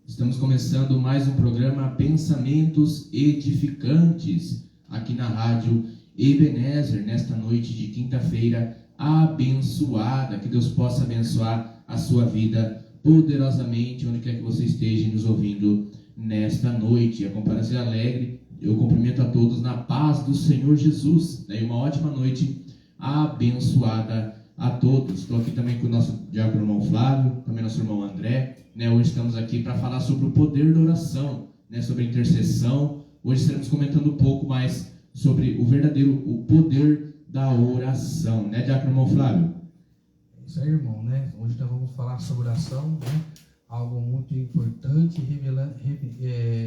Estamos começando mais um programa Pensamentos Edificantes, aqui na rádio Ebenezer, nesta noite de quinta-feira abençoada. Que Deus possa abençoar a sua vida poderosamente, onde quer que você esteja nos ouvindo nesta noite. A Comparecida Alegre, eu cumprimento a todos na paz do Senhor Jesus. E uma ótima noite abençoada a todos. Estou aqui também com o nosso diácono irmão Flávio, também nosso irmão André. Hoje estamos aqui para falar sobre o poder da oração, sobre a intercessão. Hoje estaremos comentando um pouco mais sobre o poder da oração, diácono irmão Flávio? É isso aí, irmão, Hoje nós vamos falar sobre oração, algo muito importante,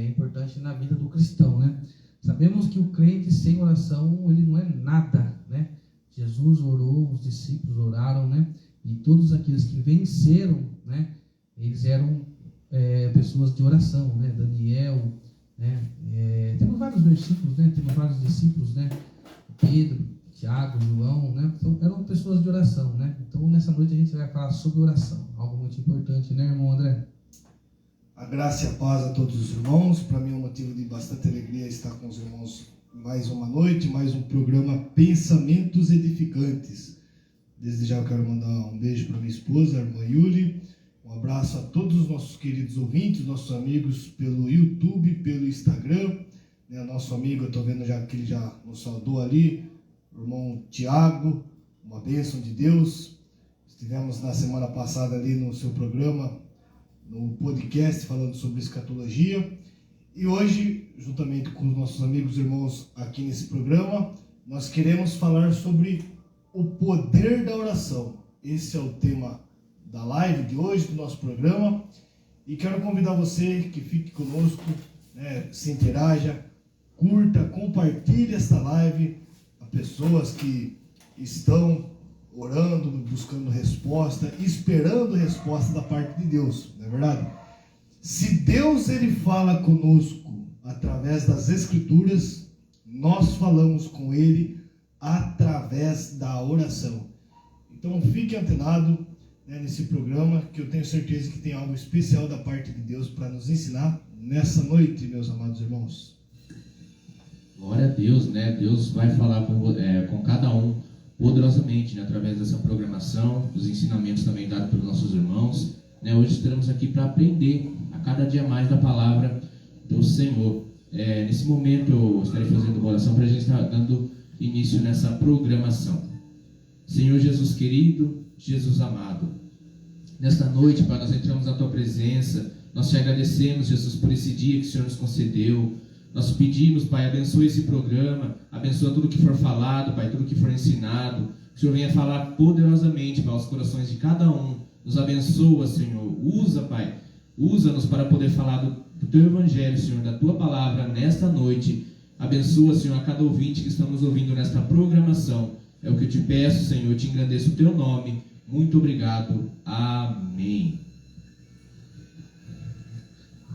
importante na vida do cristão, Sabemos que o crente sem oração, ele não é nada, Jesus orou, os discípulos oraram, E todos aqueles que venceram, eles eram pessoas de oração, Daniel, temos vários versículos, temos vários discípulos, Pedro, Tiago, João, Então, eram pessoas de oração, Então, nessa noite a gente vai falar sobre oração, algo muito importante, irmão André? A graça e a paz a todos os irmãos. Para mim é um motivo de bastante alegria estar com os irmãos mais uma noite, mais um programa Pensamentos Edificantes. Desde já eu quero mandar um beijo para minha esposa, a irmã Yuri. Um abraço a todos os nossos queridos ouvintes, nossos amigos pelo YouTube, pelo Instagram. Nosso amigo, eu estou vendo já que ele já nos saudou ali, o irmão Tiago, uma bênção de Deus. Estivemos na semana passada ali no seu programa, no podcast, falando sobre escatologia. E hoje, juntamente com os nossos amigos e irmãos aqui nesse programa, nós queremos falar sobre o poder da oração. Esse é o tema da live de hoje, do nosso programa. E quero convidar você que fique conosco, se interaja, curta, compartilhe esta live a pessoas que estão orando, buscando resposta, esperando resposta da parte de Deus, não é verdade? Se Deus ele fala conosco através das Escrituras, nós falamos com Ele através da oração. Então fique antenado, né, nesse programa, que eu tenho certeza que tem algo especial da parte de Deus para nos ensinar nessa noite, meus amados irmãos. Glória a Deus, né? Deus vai falar com cada um poderosamente, né? Através dessa programação, dos ensinamentos também dados pelos nossos irmãos, né? Hoje estaremos aqui para aprender a cada dia mais da palavra do Senhor. Nesse momento eu estarei fazendo uma oração para a gente estar dando início nessa programação. Senhor Jesus querido, Jesus amado, nesta noite, Pai, nós entramos na Tua presença, nós te agradecemos, Jesus, por esse dia que o Senhor nos concedeu. Nós pedimos, Pai, abençoe esse programa, abençoa tudo que for falado, Pai, tudo que for ensinado. Que o Senhor venha falar poderosamente, Pai, aos corações de cada um. Nos abençoa, Senhor. Usa, Pai, usa-nos para poder falar do Teu Evangelho, Senhor, da Tua palavra nesta noite. Abençoa, Senhor, a cada ouvinte que estamos ouvindo nesta programação. É o que eu te peço, Senhor, eu te agradeço o Teu nome. Muito obrigado. Amém.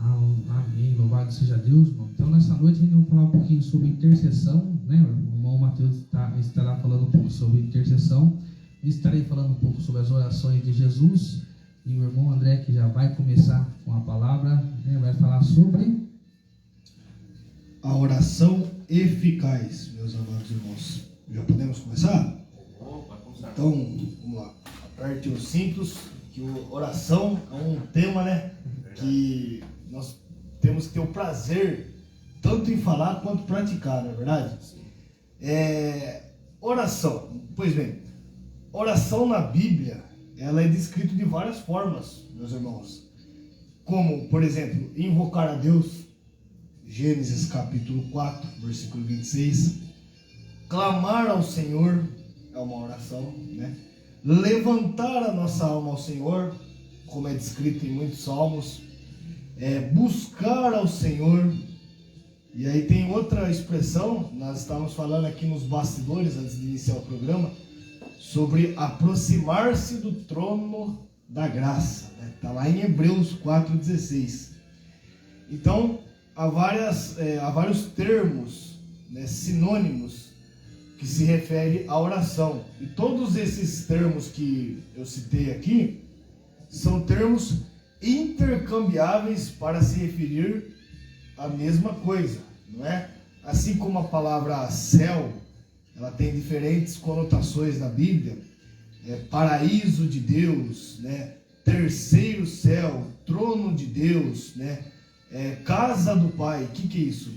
Amém, louvado seja Deus, irmão. Então, nessa noite a gente vai falar um pouquinho sobre intercessão, né? O irmão Mateus estará falando um pouco sobre intercessão. Estarei falando um pouco sobre as orações de Jesus. E o irmão André, que já vai começar com a palavra, né? Vai falar sobre a oração eficaz, meus amados irmãos. Já podemos começar? Então, vamos lá. Aperte os cintos, que oração é um tema, né? Que nós temos que ter o prazer tanto em falar quanto praticar, não é verdade? Oração. Pois bem, oração na Bíblia, ela é descrita de várias formas, meus irmãos. Como, por exemplo, invocar a Deus, Gênesis capítulo 4, versículo 26. Clamar ao Senhor é uma oração, né? Levantar a nossa alma ao Senhor, como é descrito em muitos salmos. Buscar ao Senhor. E aí tem outra expressão, nós estávamos falando aqui nos bastidores antes de iniciar o programa, sobre aproximar-se do trono da graça, né? Está lá em Hebreus 4,16. Então há vários termos, né, sinônimos que se referem à oração, e todos esses termos que eu citei aqui são termos intercambiáveis para se referir à mesma coisa, não é? Assim como a palavra céu, ela tem diferentes conotações na Bíblia, paraíso de Deus, né? Terceiro céu, trono de Deus, né? Casa do Pai, o que é isso?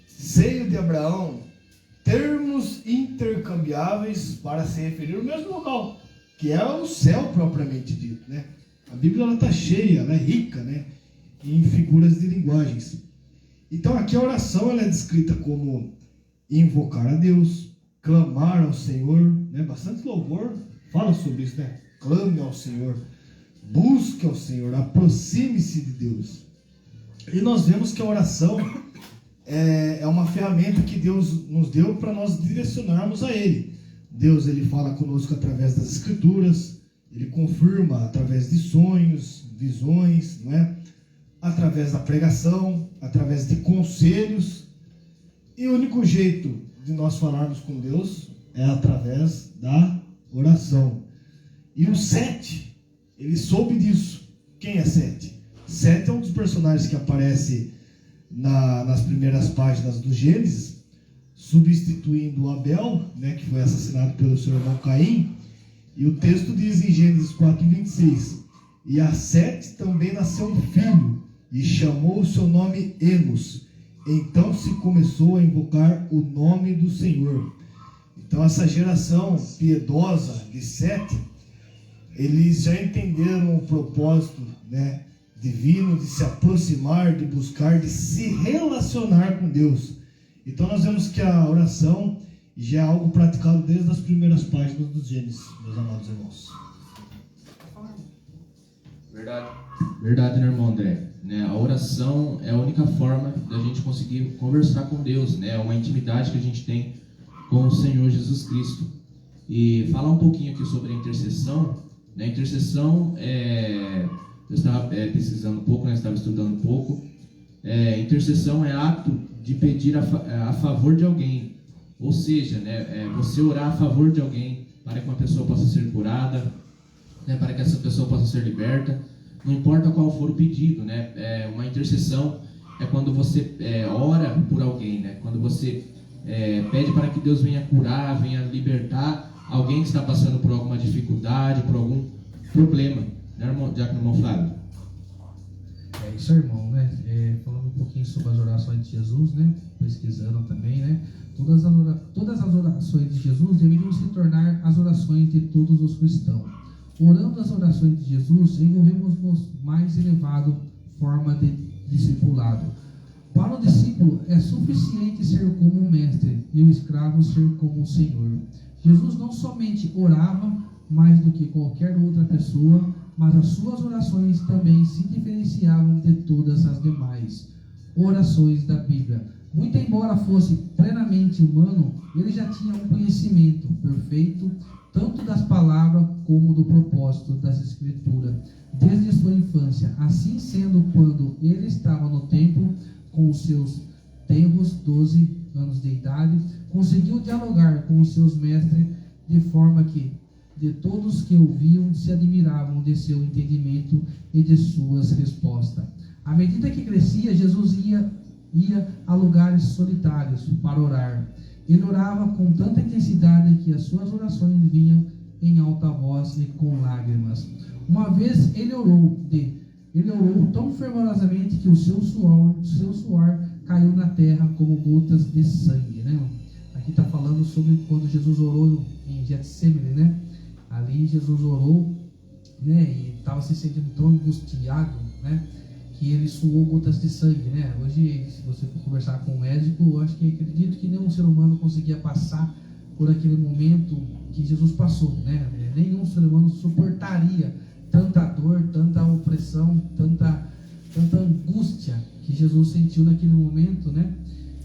Seio de Abraão, termos intercambiáveis para se referir ao mesmo local, que é o céu propriamente dito, né? A Bíblia está cheia, ela é rica, né, em figuras de linguagens. Então aqui a oração ela é descrita como invocar a Deus, clamar ao Senhor, né? Bastante louvor fala sobre isso, né? Clame ao Senhor, busque ao Senhor, aproxime-se de Deus. E nós vemos que a oração é uma ferramenta que Deus nos deu para nós direcionarmos a Ele. Deus, Ele fala conosco através das Escrituras, Ele confirma através de sonhos, visões, não é? Através da pregação, através de conselhos. E o único jeito de nós falarmos com Deus é através da oração. E o Sete, ele soube disso. Quem é Sete? Sete é um dos personagens que aparece nas primeiras páginas do Gênesis, substituindo Abel, né, que foi assassinado pelo seu irmão Caim. E o texto diz em Gênesis 4:26: e a Sete também nasceu um filho, e chamou o seu nome Enos. Então se começou a invocar o nome do Senhor. Então essa geração piedosa de Sete, eles já entenderam o propósito, né, divino de se aproximar, de buscar, de se relacionar com Deus. Então nós vemos que a oração já é algo praticado desde as primeiras páginas do Gênesis, meus amados irmãos. Verdade, né, irmão André? Né, a oração é a única forma da gente conseguir conversar com Deus, né? É uma intimidade que a gente tem com o Senhor Jesus Cristo. E falar um pouquinho aqui sobre a intercessão, né? A intercessão eu estava pesquisando um pouco, né? Estava estudando um pouco. Intercessão é ato de pedir a favor de alguém, ou seja, né? Você orar a favor de alguém para que uma pessoa possa ser curada, né, para que essa pessoa possa ser liberta. Não importa qual for o pedido, né? Uma intercessão é quando você ora por alguém, né? Quando você pede para que Deus venha curar, venha libertar alguém que está passando por alguma dificuldade, por algum problema, né, irmão, Diácono irmão Flávio? É isso, irmão, né? Falando um pouquinho sobre as orações de Jesus, né? Pesquisando também, né? Todas as orações de Jesus deveriam se tornar as orações de todos os cristãos. Orando as orações de Jesus, envolvemos-nos mais elevado forma de discipulado. Para o discípulo é suficiente ser como um mestre e o escravo ser como um senhor. Jesus não somente orava mais do que qualquer outra pessoa, mas as suas orações também se diferenciavam de todas as demais orações da Bíblia. Muito embora fosse plenamente humano, ele já tinha um conhecimento perfeito tanto das palavras como do propósito das Escrituras, desde sua infância. Assim sendo, quando ele estava no templo com os seus tenros 12 anos de idade, conseguiu dialogar com os seus mestres de forma que de todos que ouviam se admiravam de seu entendimento e de suas respostas. À medida que crescia, Jesus ia a lugares solitários para orar. Ele orava com tanta intensidade que as suas orações vinham em alta voz e com lágrimas. Uma vez ele orou tão fervorosamente que o seu suor caiu na terra como gotas de sangue, né? Aqui está falando sobre quando Jesus orou em Getsemane, né? Ali Jesus orou, né? E estava se sentindo tão angustiado, né? Que ele suou gotas de sangue, né? Hoje, se você for conversar com um médico, eu acredito que nenhum ser humano conseguia passar por aquele momento que Jesus passou, né? Nenhum ser humano suportaria tanta dor, tanta opressão, tanta angústia que Jesus sentiu naquele momento, né?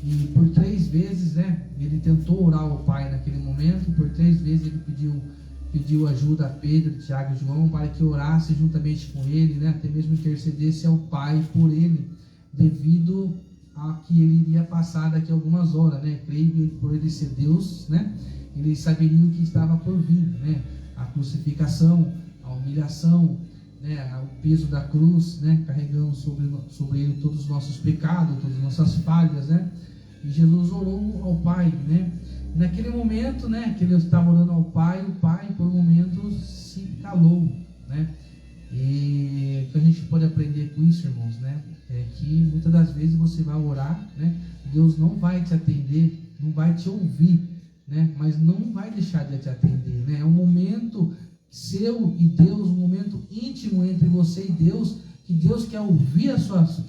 E por 3 vezes, né? Ele tentou orar ao Pai naquele momento, por 3 vezes ele pediu ajuda a Pedro, Tiago e João para que orasse juntamente com ele, né? Até mesmo intercedesse ao Pai por ele, devido a que ele iria passar daqui a algumas horas, né? Creio que por ele ser Deus, né? Ele saberia o que estava por vir, né? A crucificação, a humilhação, né? O peso da cruz, né? Carregando sobre ele todos os nossos pecados, todas as nossas falhas, né? E Jesus orou ao Pai, né? Naquele momento, né, que ele estava orando ao Pai, o Pai por um momento se calou, né? E o que a gente pode aprender com isso, irmãos, né, é que muitas das vezes você vai orar, né, Deus não vai te atender, não vai te ouvir, né, mas não vai deixar de te atender, né? É um momento seu e Deus, um momento íntimo entre você e Deus, que Deus quer ouvir suas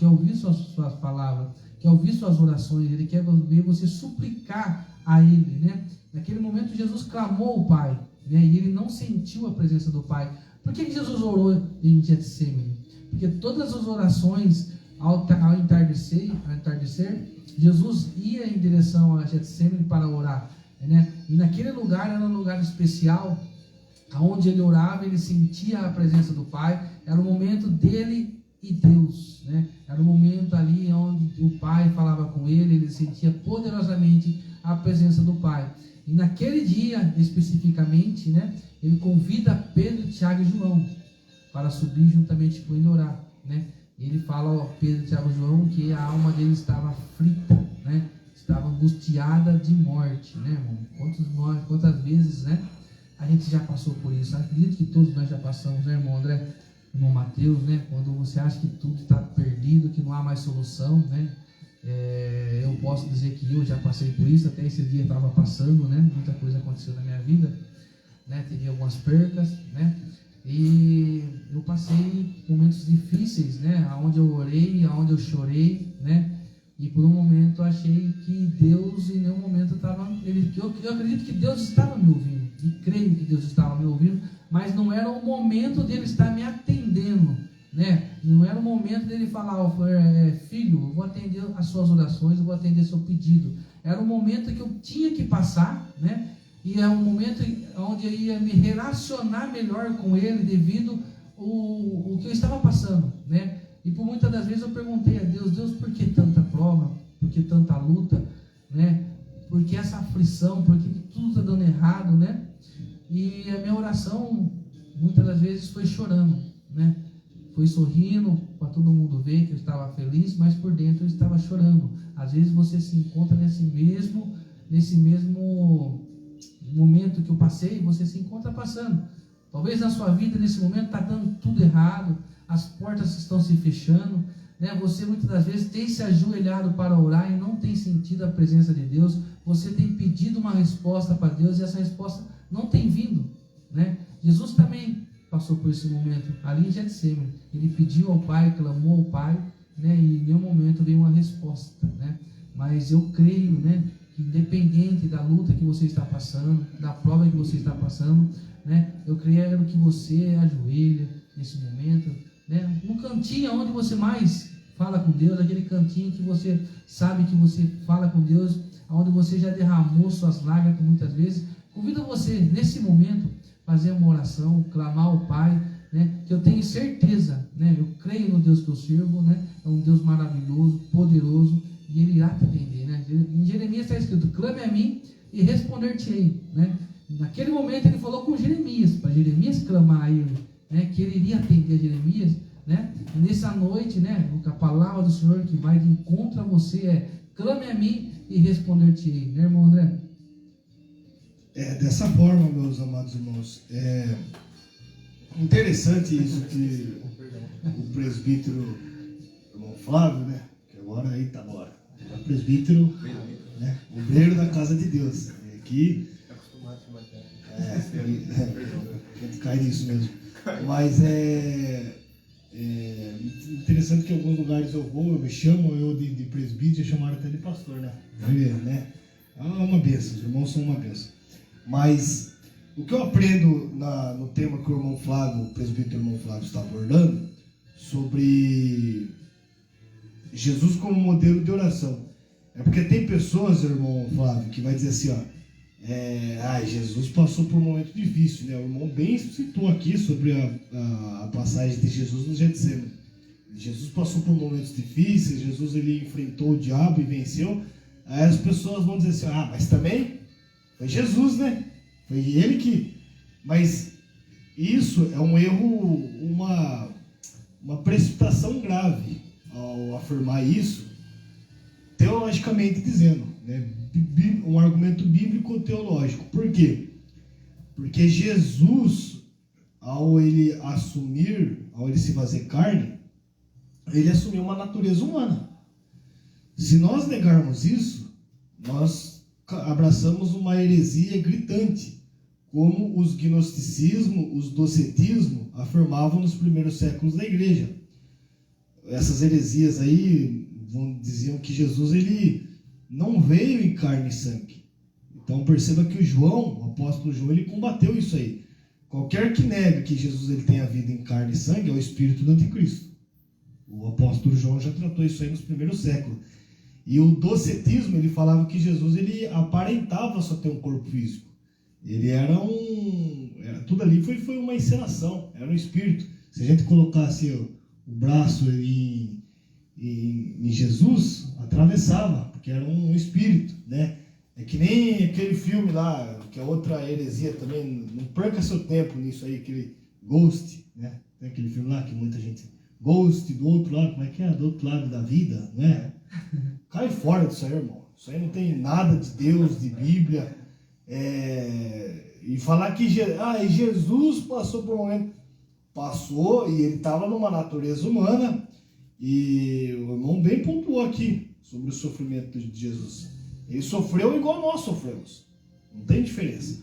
palavras, quer ouvir suas orações, Ele quer ver você suplicar a Ele, né? Naquele momento Jesus clamou ao Pai, né? E ele não sentiu a presença do Pai. Por que Jesus orou em Getsemane? Porque todas as orações ao entardecer, Jesus ia em direção a Getsemane para orar, né? E naquele lugar era um lugar especial, onde ele orava, ele sentia a presença do Pai. Era o momento dele e Deus, né? Era o momento ali onde o Pai falava com ele, ele sentia poderosamente a presença do Pai. E naquele dia, especificamente, né, ele convida Pedro, Tiago e João para subir juntamente com ele orar, né? E ele fala a Pedro, Tiago e João que a alma dele estava aflita, né? Estava angustiada de morte, né, irmão? Quantas vezes, né, a gente já passou por isso? Acredito que todos nós já passamos, né, irmão André? Irmão Mateus, né? Quando você acha que tudo está perdido, que não há mais solução, né? Eu posso dizer que eu já passei por isso, até esse dia estava passando, né? Muita coisa aconteceu na minha vida, né? Teve algumas percas, né? E eu passei momentos difíceis, né? Onde eu orei, onde eu chorei, né? E por um momento eu achei que Deus em nenhum momento estava... Eu acredito que Deus estava me ouvindo, e creio que Deus estava me ouvindo, mas não era o momento dele estar me atendendo, né? Não era o momento dele falar, filho, eu vou atender as suas orações, eu vou atender seu pedido. Era o momento que eu tinha que passar, né? E é um momento onde eu ia me relacionar melhor com ele devido o que eu estava passando, né? E por muitas das vezes eu perguntei a Deus, por que tanta prova? Por que tanta luta? Né? Por que essa aflição? Por que tudo está dando errado, né? E a minha oração muitas das vezes foi chorando, né? Foi sorrindo para todo mundo ver que eu estava feliz, mas por dentro eu estava chorando. Às vezes você se encontra nesse mesmo momento que eu passei, você se encontra passando. Talvez na sua vida, nesse momento, está dando tudo errado, as portas estão se fechando, né? Você muitas das vezes tem se ajoelhado para orar e não tem sentido a presença de Deus. Você tem pedido uma resposta para Deus e essa resposta não tem vindo, né? Jesus também passou por esse momento ali em Getsemane. Ele pediu ao Pai, clamou ao Pai, né? E em nenhum momento veio uma resposta, né? Mas eu creio, né, que independente da luta que você está passando, da prova que você está passando, né, eu creio que você ajoelha nesse momento, né, no cantinho onde você mais fala com Deus, aquele cantinho que você sabe que você fala com Deus, onde você já derramou suas lágrimas muitas vezes. Convido você nesse momento fazer uma oração, clamar ao Pai, né, que eu tenho certeza, né, eu creio no Deus que eu sirvo, né, é um Deus maravilhoso, poderoso, e Ele irá te atender, né? Em Jeremias está escrito: clame a mim e responder-te-ei, né? Naquele momento Ele falou com Jeremias, para Jeremias clamar a Ele, né, que Ele iria atender a Jeremias, né? E nessa noite, né, a palavra do Senhor que vai de encontro a você é: clame a mim e responder-te-ei, né, irmão André? Dessa forma, meus amados irmãos, é interessante isso que o presbítero irmão Flávio, né, que agora aí tá agora, é o presbítero, né, obreiro da casa de Deus, aqui a gente cai nisso mesmo, mas é interessante que em alguns lugares eu me chamam de presbítero, chamaram até de pastor, né? É uma bênção, os irmãos são uma bênção. Mas o que eu aprendo no tema que o presbítero irmão Flávio está abordando, sobre Jesus como modelo de oração, é porque tem pessoas, irmão Flávio, que vai dizer assim, Jesus passou por um momento difícil, né? O irmão bem citou aqui sobre a passagem de Jesus no Getsemane. Jesus passou por momentos difíceis, Jesus ele enfrentou o diabo e venceu. Aí as pessoas vão dizer assim: mas também foi Jesus, né? Foi ele que... Mas isso é um erro, uma precipitação grave ao afirmar isso, teologicamente dizendo, né? Um argumento bíblico-teológico. Por quê? Porque Jesus, ao ele se fazer carne, ele assumiu uma natureza humana. Se nós negarmos isso, nós abraçamos uma heresia gritante, como os gnosticismo, os docetismo afirmavam nos primeiros séculos da igreja. Essas heresias aí diziam que Jesus ele não veio em carne e sangue. Então perceba que o apóstolo João, ele combateu isso aí. Qualquer que negue que Jesus ele tenha vindo em carne e sangue é o espírito do anticristo. O apóstolo João já tratou isso aí nos primeiros séculos. E o docetismo, ele falava que Jesus ele aparentava só ter um corpo físico. Ele tudo ali foi uma encenação, era um espírito. Se a gente colocasse o braço em Jesus, atravessava, porque era um espírito, né? É que nem aquele filme lá, que é outra heresia também, não perca seu tempo nisso aí, aquele Ghost, né? Tem aquele filme lá que muita gente... Ghost, do outro lado, como é que é? Do outro lado da vida, não é? Cai fora disso aí, irmão. Isso aí não tem nada de Deus, de Bíblia. E falar que Jesus passou por um momento... Passou, e ele estava numa natureza humana, e o irmão bem pontuou aqui sobre o sofrimento de Jesus. Ele sofreu igual nós sofremos. Não tem diferença.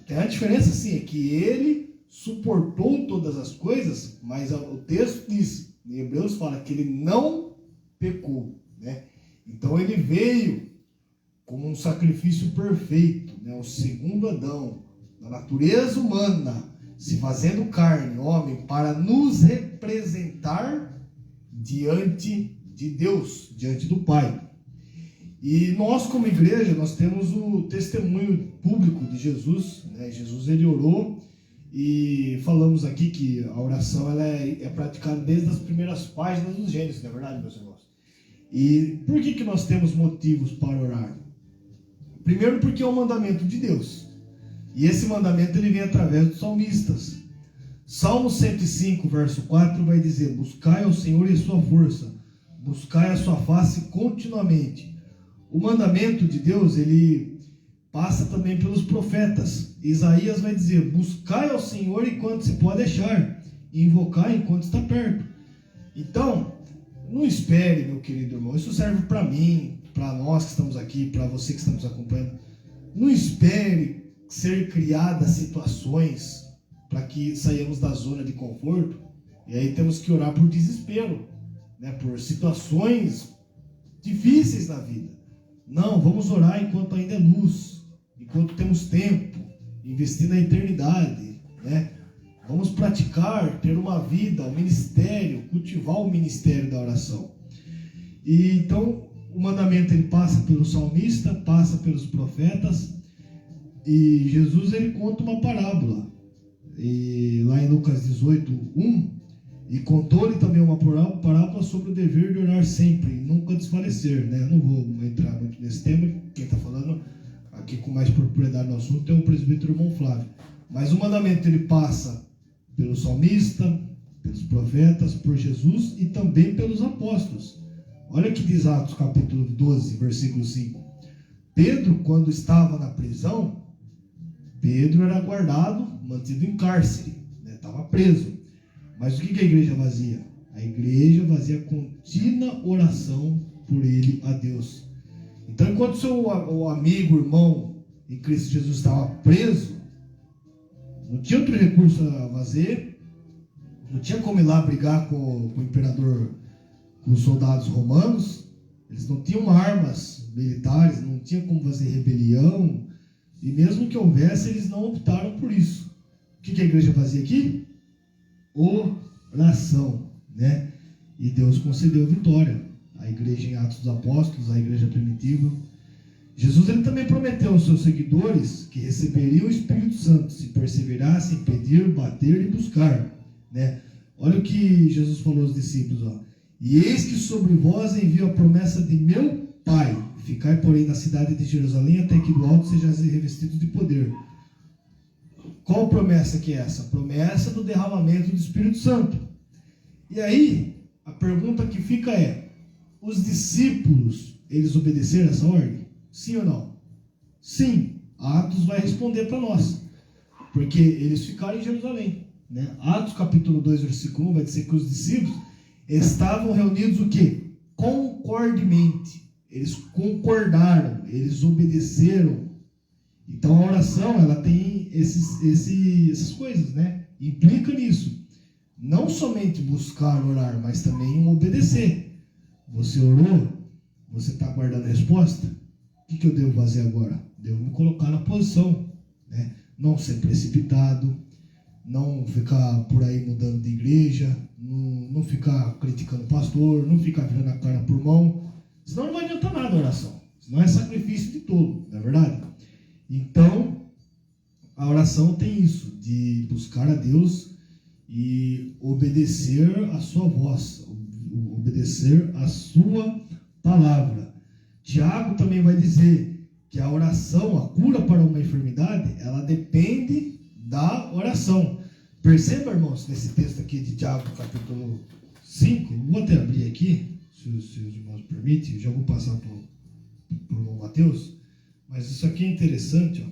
Tem a diferença sim, é que ele suportou todas as coisas, mas o texto diz, em Hebreus fala que ele não pecou, né? Então ele veio como um sacrifício perfeito, né? O segundo Adão, da natureza humana, se fazendo carne, homem, para nos representar diante de Deus, diante do Pai. E nós, como igreja, nós temos o testemunho público de Jesus, né? Jesus, ele orou, e falamos aqui que a oração ela é praticada desde as primeiras páginas dos Gênesis, não é verdade, meus irmãos? E por que nós temos motivos para orar? Primeiro, porque é um mandamento de Deus. E esse mandamento ele vem através dos salmistas. Salmo 105, verso 4 vai dizer: buscai ao Senhor e sua força, buscai a sua face continuamente. O mandamento de Deus, ele passa também pelos profetas. Isaías vai dizer: buscai ao Senhor enquanto se pode achar, e invocar enquanto está perto. Então, não espere, meu querido irmão, isso serve para mim, para nós que estamos aqui, para você que está nos acompanhando. Não espere ser criadas situações para que saiamos da zona de conforto, e aí temos que orar por desespero, né? Por situações difíceis na vida. Não, vamos orar enquanto ainda é luz, enquanto temos tempo, investir na eternidade, né? Vamos praticar, ter uma vida, um ministério, cultivar o ministério da oração. E então o mandamento ele passa pelo salmista, passa pelos profetas, e Jesus ele conta uma parábola. E lá em Lucas 18, 1, e contou-lhe também uma parábola sobre o dever de orar sempre e nunca desfalecer, né? Eu não vou entrar muito nesse tema, quem está falando aqui com mais propriedade no assunto é o presbítero irmão Flávio. Mas o mandamento ele passa pelo salmista, pelos profetas, por Jesus e também pelos apóstolos. Olha que diz Atos capítulo 12, versículo 5. Pedro, quando estava na prisão, Pedro era guardado, mantido em cárcere, né? Estava preso. Mas o que a igreja fazia? A igreja fazia contínua oração por ele a Deus. Então, enquanto seu amigo, irmão em Cristo Jesus estava preso, não tinha outro recurso a fazer, não tinha como ir lá brigar com o imperador, com os soldados romanos, eles não tinham armas militares, não tinha como fazer rebelião, e mesmo que houvesse, eles não optaram por isso. O que a igreja fazia aqui? Oração, né? E Deus concedeu vitória. A igreja em Atos dos Apóstolos, a igreja primitiva. Jesus ele também prometeu aos seus seguidores que receberiam o Espírito Santo se perseverassem em pedir, bater e buscar, né? Olha o que Jesus falou aos discípulos, ó. E eis que sobre vós envio a promessa de meu Pai. Ficai, porém, na cidade de Jerusalém até que do alto sejais revestidos de poder. Qual promessa que é essa? A promessa do derramamento do Espírito Santo. E aí, a pergunta que fica é: os discípulos, eles obedeceram essa ordem? Sim ou não? Sim. Atos vai responder para nós. Porque eles ficaram em Jerusalém, né? Atos capítulo 2, versículo 1 vai dizer que os discípulos estavam reunidos o quê? Concordemente. Eles concordaram, eles obedeceram. Então a oração, ela tem essas coisas, né? Implica nisso. Não somente buscar orar, mas também obedecer. Você orou? Você está aguardando a resposta? O que eu devo fazer agora? Devo me colocar na posição, né? Não ser precipitado, não ficar por aí mudando de igreja, não ficar criticando o pastor, não ficar virando a cara por mão. Senão não vai adiantar nada a oração. Senão é sacrifício de tolo, não é verdade? Então, a oração tem isso, de buscar a Deus e obedecer a sua voz, obedecer a sua palavra. Tiago também vai dizer que a oração, a cura para uma enfermidade, ela depende da oração. Perceba, irmãos, nesse texto aqui de Tiago, capítulo 5, vou até abrir aqui, se os irmãos permitem, já vou passar para o irmão Mateus, mas isso aqui é interessante, ó.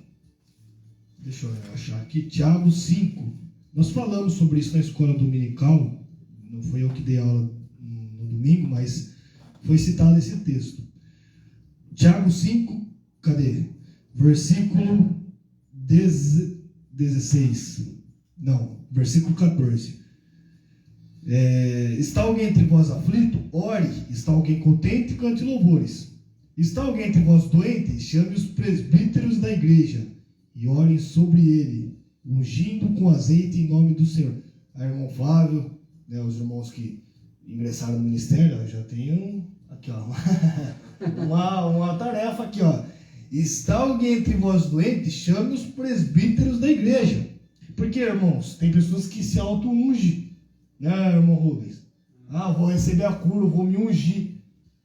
Deixa eu achar aqui, Tiago 5, nós falamos sobre isso na escola dominical, não foi eu que dei aula no domingo, mas foi citado esse texto. Tiago 5, cadê? Versículo 16, não, versículo 14. Está alguém entre vós aflito? Ore. Está alguém contente? Cante louvores. Está alguém entre vós doente? Chame os presbíteros da igreja e orem sobre ele, ungindo com azeite em nome do Senhor. Aí, irmão Flávio, né, os irmãos que ingressaram no ministério, eu já tenho aqui, ó, uma tarefa aqui, ó. Está alguém entre vós doente? Chame os presbíteros da igreja. Porque, irmãos, tem pessoas que se auto-ungem, né, irmão Rubens? Vou receber a cura, vou me ungir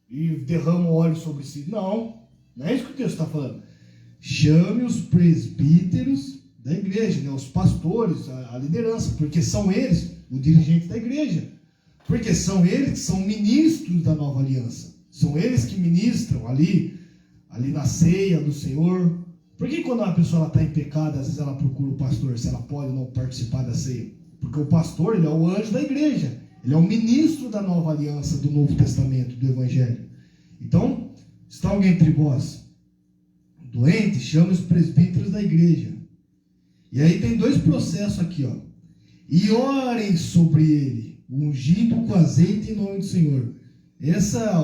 e derramo óleo sobre si. Não é isso que o texto está falando. Chame os presbíteros da igreja, né? Os pastores, a liderança, porque são eles o dirigente da igreja, porque são eles que são ministros da nova aliança, são eles que ministram ali na ceia do Senhor. Por que quando uma pessoa está em pecado, às vezes ela procura o pastor, se ela pode ou não participar da ceia? Porque o pastor, ele é o anjo da igreja, ele é o ministro da nova aliança, do Novo Testamento, do Evangelho. Então, está alguém entre vós doente, chame os presbíteros da igreja. E aí tem dois processos aqui, ó. E orem sobre ele, ungindo com azeite em nome do Senhor. Essa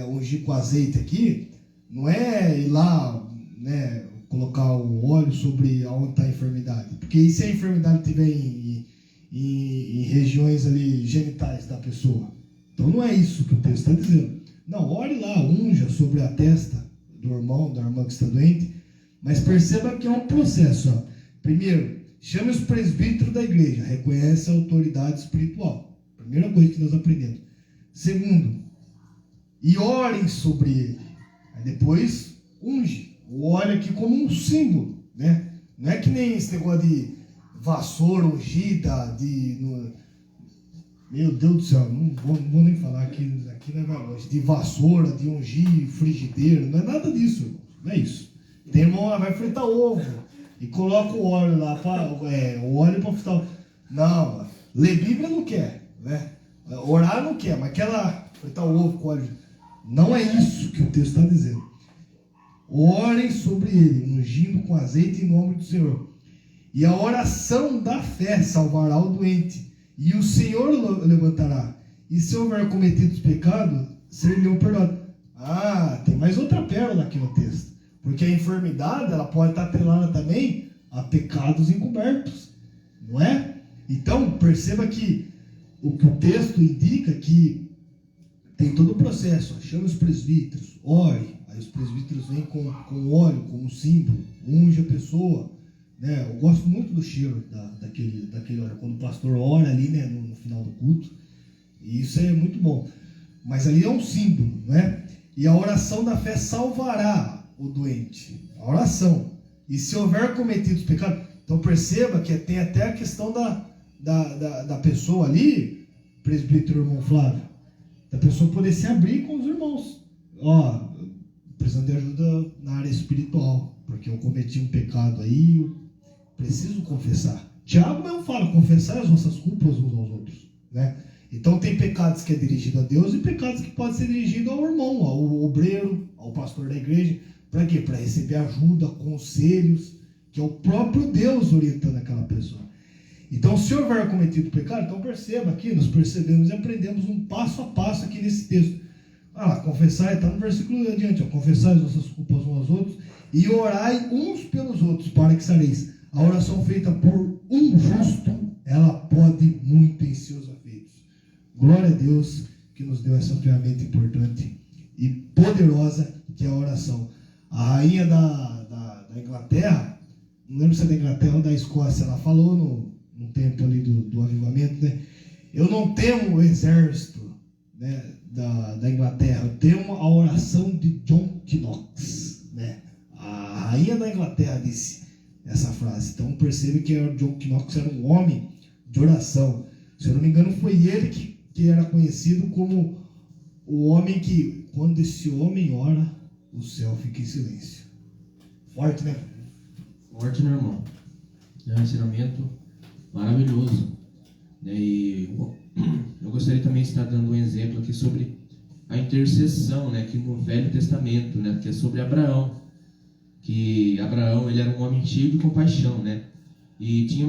ungir com azeite aqui, não é ir lá, né, colocar o óleo sobre onde está a enfermidade. Porque se a enfermidade estiver em regiões ali genitais da pessoa, então não é isso que o texto está dizendo. Não, ore lá, unja sobre a testa do irmão, da irmã que está doente, mas perceba que é um processo. Ó. Primeiro, chame os presbíteros da igreja, reconhece a autoridade espiritual. Primeira coisa que nós aprendemos. Segundo, e orem sobre ele. Aí depois, unge. O óleo aqui como um símbolo, né? Não é que nem esse negócio de vassoura ungida, meu Deus do céu, não vou nem falar aqui não é longe, de vassoura, de ungir frigideira, não é nada disso, irmão. Não é isso. Tem irmão lá, vai fritar ovo e coloca o óleo lá, o óleo para fritar ovo. Não, ler Bíblia não quer, né? Orar não quer, mas quer lá fritar o ovo com óleo. Não é isso que o texto está dizendo. Orem sobre ele, ungindo com azeite em nome do Senhor. E a oração da fé salvará o doente, e o Senhor o levantará. E se houver cometido os pecados, ser-lhe perdoado. Tem mais outra pérola aqui no texto. Porque a enfermidade, ela pode estar atrelada também a pecados encobertos. Não é? Então, perceba que o texto indica que tem todo o processo. Chama os presbíteros, ore. Aí os presbíteros vêm com óleo, como símbolo, unge a pessoa. Né? Eu gosto muito do cheiro daquele óleo. Quando o pastor ora ali, né, no final do culto. E isso é muito bom. Mas ali é um símbolo, né? E a oração da fé salvará o doente. A oração. E se houver cometido os pecados... Então perceba que tem até a questão da pessoa ali, presbítero irmão Flávio, da pessoa poder se abrir com os irmãos. Precisando de ajuda na área espiritual, porque eu cometi um pecado aí, eu preciso confessar. Tiago mesmo fala, confessar as nossas culpas uns aos outros, né? Então tem pecados que é dirigido a Deus e pecados que pode ser dirigido ao irmão, ao obreiro, ao pastor da igreja. Para quê? Para receber ajuda, conselhos, que é o próprio Deus orientando aquela pessoa. Então, se houver cometido pecado, então perceba aqui, nós percebemos e aprendemos um passo a passo aqui nesse texto. Confessar, está no versículo adiante, confessar as nossas culpas uns aos outros e orai uns pelos outros para que sareis. A oração feita por um justo, ela pode muito em seus afeitos. Glória a Deus que nos deu essa ferramenta importante e poderosa que é a oração. A rainha da Inglaterra, não lembro se é da Inglaterra ou da Escócia, ela falou no tempo ali do avivamento, né? Eu não temo o exército, né, da Inglaterra, eu temo a oração de John Knox, né? A rainha da Inglaterra disse essa frase. Então percebe que John Knox era um homem de oração. Se eu não me engano, foi ele que era conhecido como o homem que, quando esse homem ora, o céu fica em silêncio. Forte, né? Forte, meu irmão. É um ensinamento maravilhoso. E eu gostaria também de estar dando um exemplo aqui sobre a intercessão, né, que no Velho Testamento, né, que é sobre Abraão. Que Abraão, ele era um homem cheio de compaixão, né? E tinha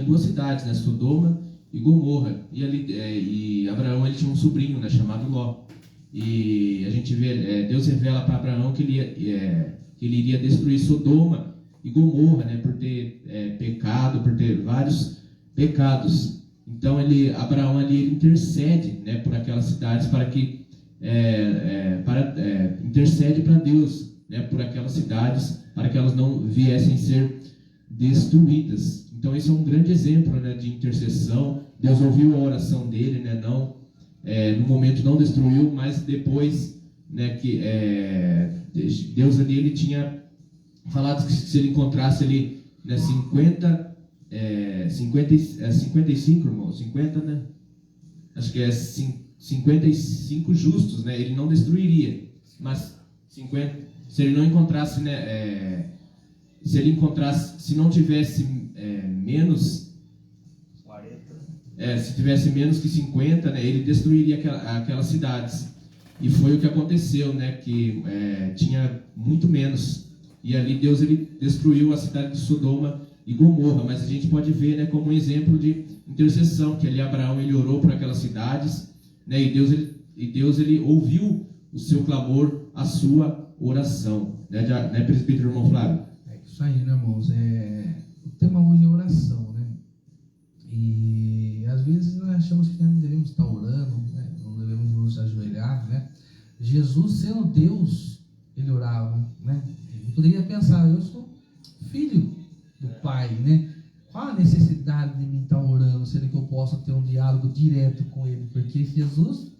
duas cidades, né, Sodoma e Gomorra. E Abraão, ele tinha um sobrinho, né, chamado Ló. E a gente vê, Deus revela para Abraão que ele iria destruir Sodoma e Gomorra, né, por ter pecado, por ter vários pecados. Então Abraão ali ele intercede, né, por aquelas cidades para que intercede para Deus, né, por aquelas cidades para que elas não viessem ser destruídas. Então esse é um grande exemplo, né, de intercessão. Deus ouviu a oração dele, né, no momento não destruiu, mas depois, né, que Deus ali ele tinha falado que se ele encontrasse ali né, 55, irmão, 50, né? Acho que é 55 justos, né? Ele não destruiria, mas 50, se ele não encontrasse, né? Se não tivesse menos 40. Se tivesse menos que 50, né, ele destruiria aquelas cidades. E foi o que aconteceu, né, que tinha muito menos. E ali Deus ele destruiu a cidade de Sodoma e Gomorra. Mas a gente pode ver, né, como um exemplo de intercessão, que ali Abraão ele orou por aquelas cidades, né, e Deus ele ouviu o seu clamor, a sua oração. Né, presbítero irmão Flávio? É isso aí, né, irmãos? O tema hoje é oração, né? E às vezes nós achamos que não devemos estar orando, né? Não devemos nos ajoelhar, né? Jesus, sendo Deus, ele orava, né? Ele poderia pensar, eu sou filho do Pai, né? Qual a necessidade de mim estar orando, sendo que eu posso ter um diálogo direto com ele? Porque Jesus,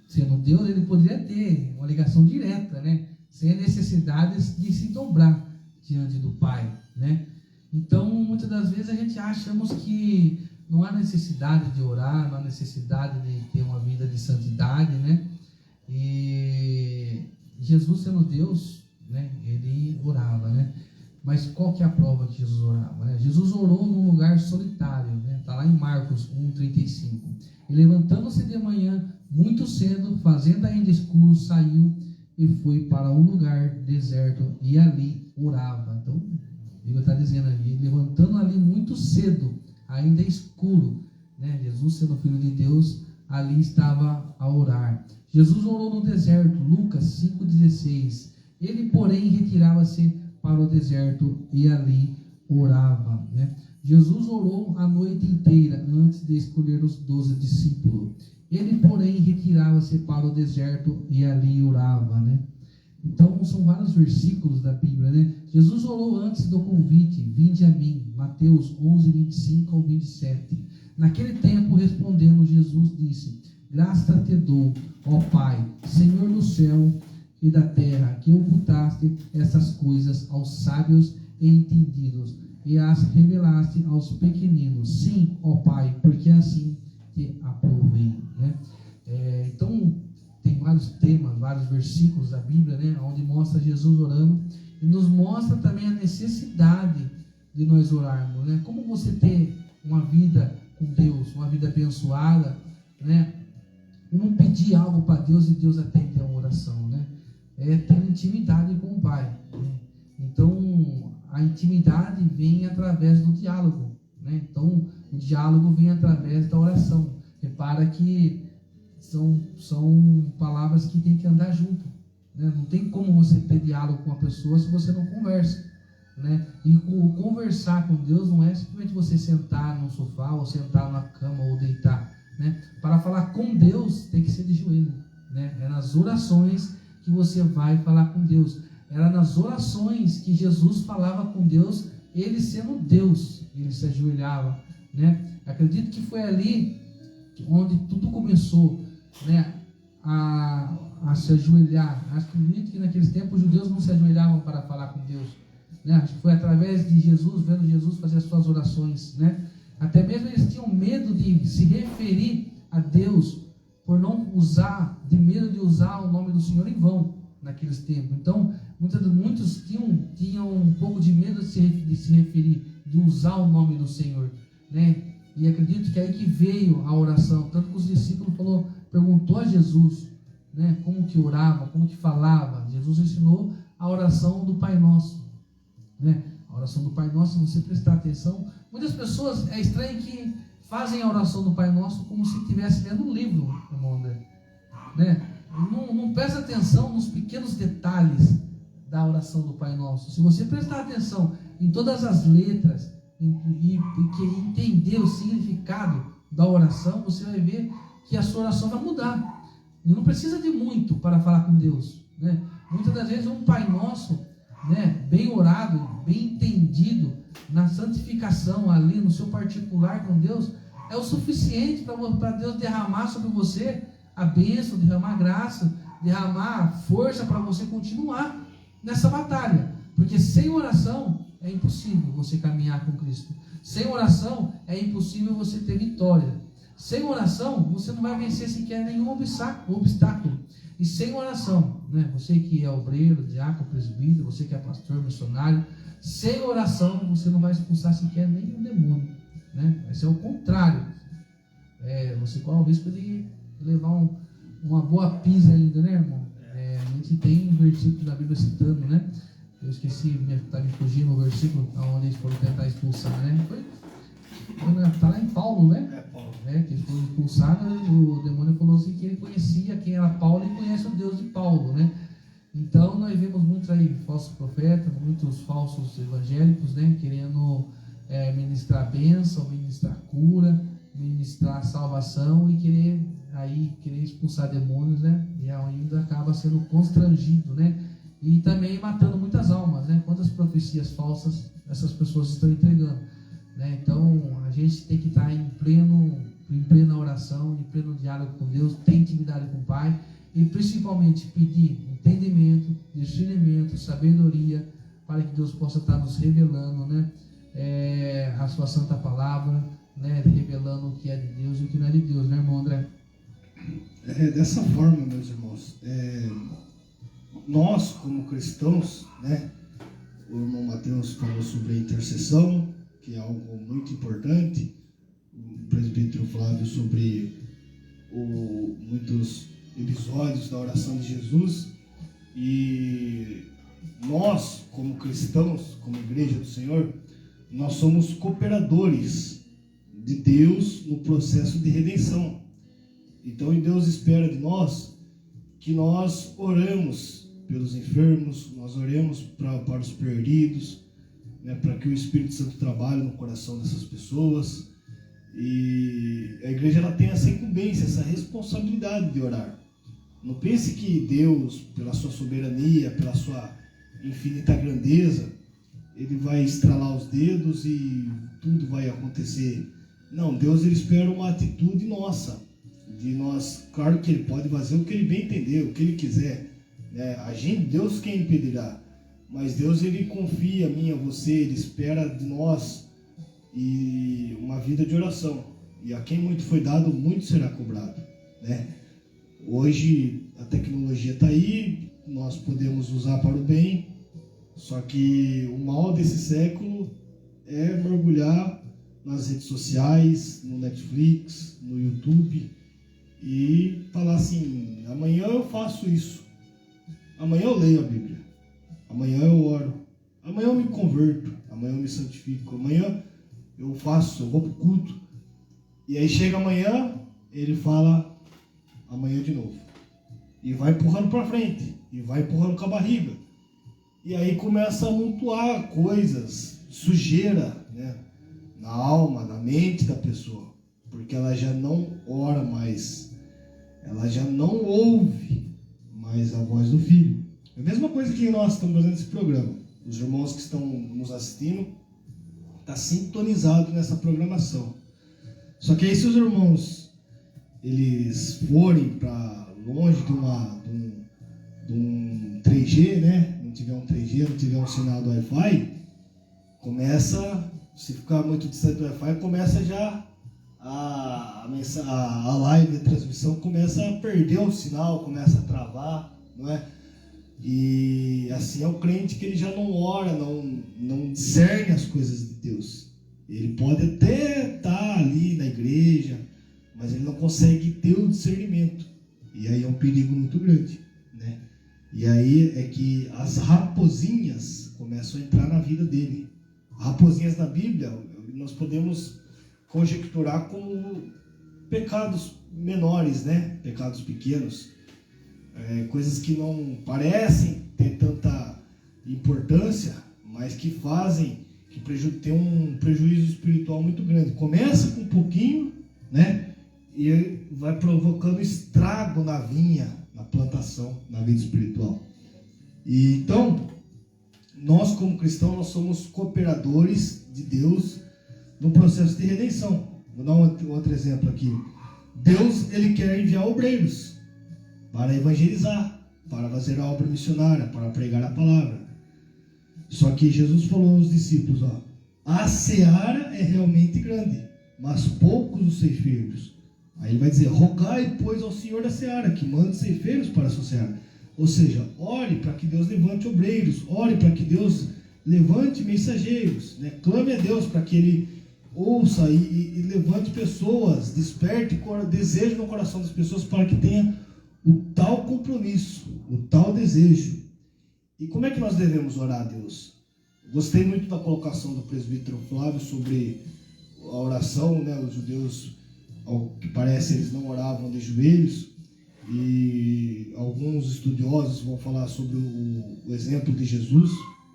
sendo Deus, ele poderia ter uma ligação direta, né? Sem a necessidade de se dobrar diante do Pai, né? Então, muitas das vezes achamos que não há necessidade de orar, não há necessidade de ter uma vida de santidade, né? E Jesus, sendo Deus, né, ele orava, né? Mas qual que é a prova que Jesus orava, né? Jesus orou num lugar solitário, né? Está lá em Marcos 1,35. E levantando-se de manhã, muito cedo, fazendo ainda escuro, saiu e foi para um lugar deserto e ali orava. Então, a Bíblia está dizendo ali, levantando ali muito cedo, ainda escuro, né? Jesus, sendo filho de Deus, ali estava a orar. Jesus orou no deserto, Lucas 5,16. Ele, porém, retirava-se para o deserto e ali orava, né? Jesus orou a noite inteira antes de escolher os 12 discípulos. Ele, porém, retirava-se para o deserto e ali orava, né? Então, são vários versículos da Bíblia, né? Jesus orou antes do convite, vinde a mim, Mateus 11, 25 ao 27. Naquele tempo, respondendo, Jesus disse, graças te dou, ó Pai, Senhor do céu e da terra, que ocultaste essas coisas aos sábios e entendidos, e as revelaste aos pequeninos. Sim, ó Pai, porque assim te aprovei, né? Então, tem vários temas, vários versículos da Bíblia, né, onde mostra Jesus orando e nos mostra também a necessidade de nós orarmos, né? Como você ter uma vida com Deus, uma vida abençoada, né? Como pedir algo para Deus e Deus atende a oração, né? É ter intimidade com o Pai, né? Então, a intimidade vem através do diálogo, né? Então, o diálogo vem através da oração. Repara que são palavras que tem que andar junto, né? Não tem como você ter diálogo com uma pessoa se você não conversa, né? E conversar com Deus não é simplesmente você sentar no sofá ou sentar na cama ou deitar, né? Para falar com Deus tem que ser de joelho, né? É nas orações que você vai falar com Deus. Era nas orações que Jesus falava com Deus, ele sendo Deus, ele se ajoelhava, né? Acredito que foi ali onde tudo começou, né, a se ajoelhar. Acredito que naqueles tempos os judeus não se ajoelhavam para falar com Deus, né? Acho que foi através de Jesus, vendo Jesus fazer as suas orações, né? Até mesmo eles tinham medo de se referir a Deus, por não usar, de medo de usar o nome do Senhor em vão naqueles tempos. Então, muitos tinham um pouco de medo de se referir, de usar o nome do Senhor, né? E acredito que é aí que veio a oração. Tanto que os discípulos perguntou a Jesus, né, como que orava, como que falava. Jesus ensinou a oração do Pai Nosso, né? A oração do Pai Nosso, se você prestar atenção, muitas pessoas, é estranho que fazem a oração do Pai Nosso como se estivesse lendo um livro, irmão André, né? Não presta atenção nos pequenos detalhes da oração do Pai Nosso. Se você prestar atenção em todas as letras e entender o significado da oração, você vai ver que a sua oração vai mudar. E não precisa de muito para falar com Deus, né? Muitas das vezes um Pai Nosso, né, bem orado, bem entendido, na santificação ali, no seu particular com Deus, é o suficiente para Deus derramar sobre você a bênção, derramar graça, derramar força para você continuar nessa batalha. Porque sem oração é impossível você caminhar com Cristo. Sem oração é impossível você ter vitória. Sem oração você não vai vencer sequer nenhum obstáculo. E sem oração, né? Você que é obreiro, diácono, presbítero, você que é pastor, missionário, sem oração você não vai expulsar sequer nenhum demônio, né? Vai ser o contrário. Você corre o risco de levar uma boa pisa ainda, né, irmão? A gente tem um versículo da Bíblia citando, né? Eu esqueci, está me fugindo o versículo onde eles foram tentar expulsar, né? Está lá em Paulo, né? Paulo. Que eles foram expulsar, o demônio falou assim que ele conhecia quem era Paulo e conhece o Deus de Paulo, né? Então nós vemos muitos aí falsos profetas, muitos falsos evangélicos, né? Querendo ministrar bênção, ministrar cura, ministrar salvação e querer expulsar demônios, né? E ainda acaba sendo constrangido, né? E também matando muitas almas, né? Quantas profecias falsas essas pessoas estão entregando, né? Então a gente tem que estar em plena oração, em pleno diálogo com Deus, ter intimidade com o Pai e principalmente pedir entendimento, discernimento, sabedoria para que Deus possa estar nos revelando, né? A sua santa palavra, né? Revelando o que é de Deus e o que não é de Deus, né, irmão André? Dessa forma, meus irmãos, nós como cristãos, né? O irmão Mateus falou sobre a intercessão, que é algo muito importante. O presbítero Flávio sobre muitos episódios da oração de Jesus. E nós, como cristãos, como igreja do Senhor, nós somos cooperadores de Deus no processo de redenção. Então, Deus espera de nós que nós oramos pelos enfermos, nós oremos para os perdidos, né, para que o Espírito Santo trabalhe no coração dessas pessoas. E a igreja ela tem essa incumbência, essa responsabilidade de orar. Não pense que Deus, pela sua soberania, pela sua infinita grandeza, Ele vai estralar os dedos e tudo vai acontecer. Não, Deus ele espera uma atitude nossa, de nós. Claro que Ele pode fazer o que Ele bem entender, o que Ele quiser, né? A gente, Deus quem impedirá. Mas Deus ele confia a mim, a você, Ele espera de nós e uma vida de oração. E a quem muito foi dado, muito será cobrado, né? Hoje a tecnologia está aí, nós podemos usar para o bem, só que o mal desse século é mergulhar nas redes sociais, no Netflix, no YouTube e falar assim: amanhã eu faço isso, amanhã eu leio a Bíblia, amanhã eu oro, amanhã eu me converto, amanhã eu me santifico, amanhã eu vou para o culto. E aí chega amanhã, ele fala amanhã de novo. E vai empurrando para frente, e vai empurrando com a barriga. E aí começa a amontoar coisas, sujeira, né, na alma, na mente da pessoa. Porque ela já não ora mais, ela já não ouve mais a voz do Filho. É a mesma coisa que nós estamos fazendo esse programa. Os irmãos que estão nos assistindo estão sintonizados nessa programação. Só que aí se os irmãos eles forem para longe de um 3G, né? Não tiver um 3G, não tiver um sinal do Wi-Fi, se ficar muito distante do Wi-Fi, começa já a live, a transmissão começa a perder o sinal, começa a travar, não é? E assim é o crente que ele já não ora, não discerne as coisas de Deus. Ele pode até estar ali na igreja, mas ele não consegue ter o discernimento. E aí é um perigo muito grande, né? E aí é que as raposinhas começam a entrar na vida dele. Raposinhas na Bíblia, nós podemos conjecturar como pecados menores, né? Pecados pequenos. Coisas que não parecem ter tanta importância, mas que tem um prejuízo espiritual muito grande. Começa com um pouquinho, né? E vai provocando estrago na vinha, na plantação, na vida espiritual. E então, nós como cristãos, nós somos cooperadores de Deus no processo de redenção. Vou dar um outro exemplo aqui. Deus, ele quer enviar obreiros para evangelizar, para fazer a obra missionária, para pregar a palavra. Só que Jesus falou aos discípulos, ó, a seara é realmente grande, mas poucos os ceifeiros. Aí ele vai dizer, rogai, pois, ao Senhor da seara, que mande ceifeiros para a sua seara. Ou seja, ore para que Deus levante obreiros, ore para que Deus levante mensageiros, né? Clame a Deus para que Ele ouça e levante pessoas, desperte desejo no coração das pessoas para que tenha o tal compromisso, o tal desejo. E como é que nós devemos orar a Deus? Gostei muito da colocação do presbítero Flávio sobre a oração, né? Os judeus, ao que parece, eles não oravam de joelhos, e alguns estudiosos vão falar sobre o exemplo de Jesus,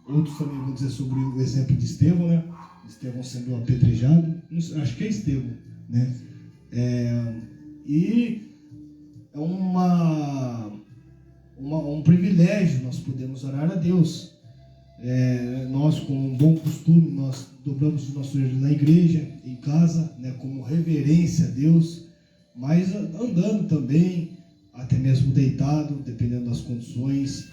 outros também vão dizer sobre o exemplo de Estevão, né? Estevão sendo apedrejado, acho que é Estevão, né? E é um privilégio nós podemos orar a Deus. Nós, com um bom costume, nós dobramos os nossos joelhos na igreja, em casa, né, como reverência a Deus, mas andando também, até mesmo deitado, dependendo das condições,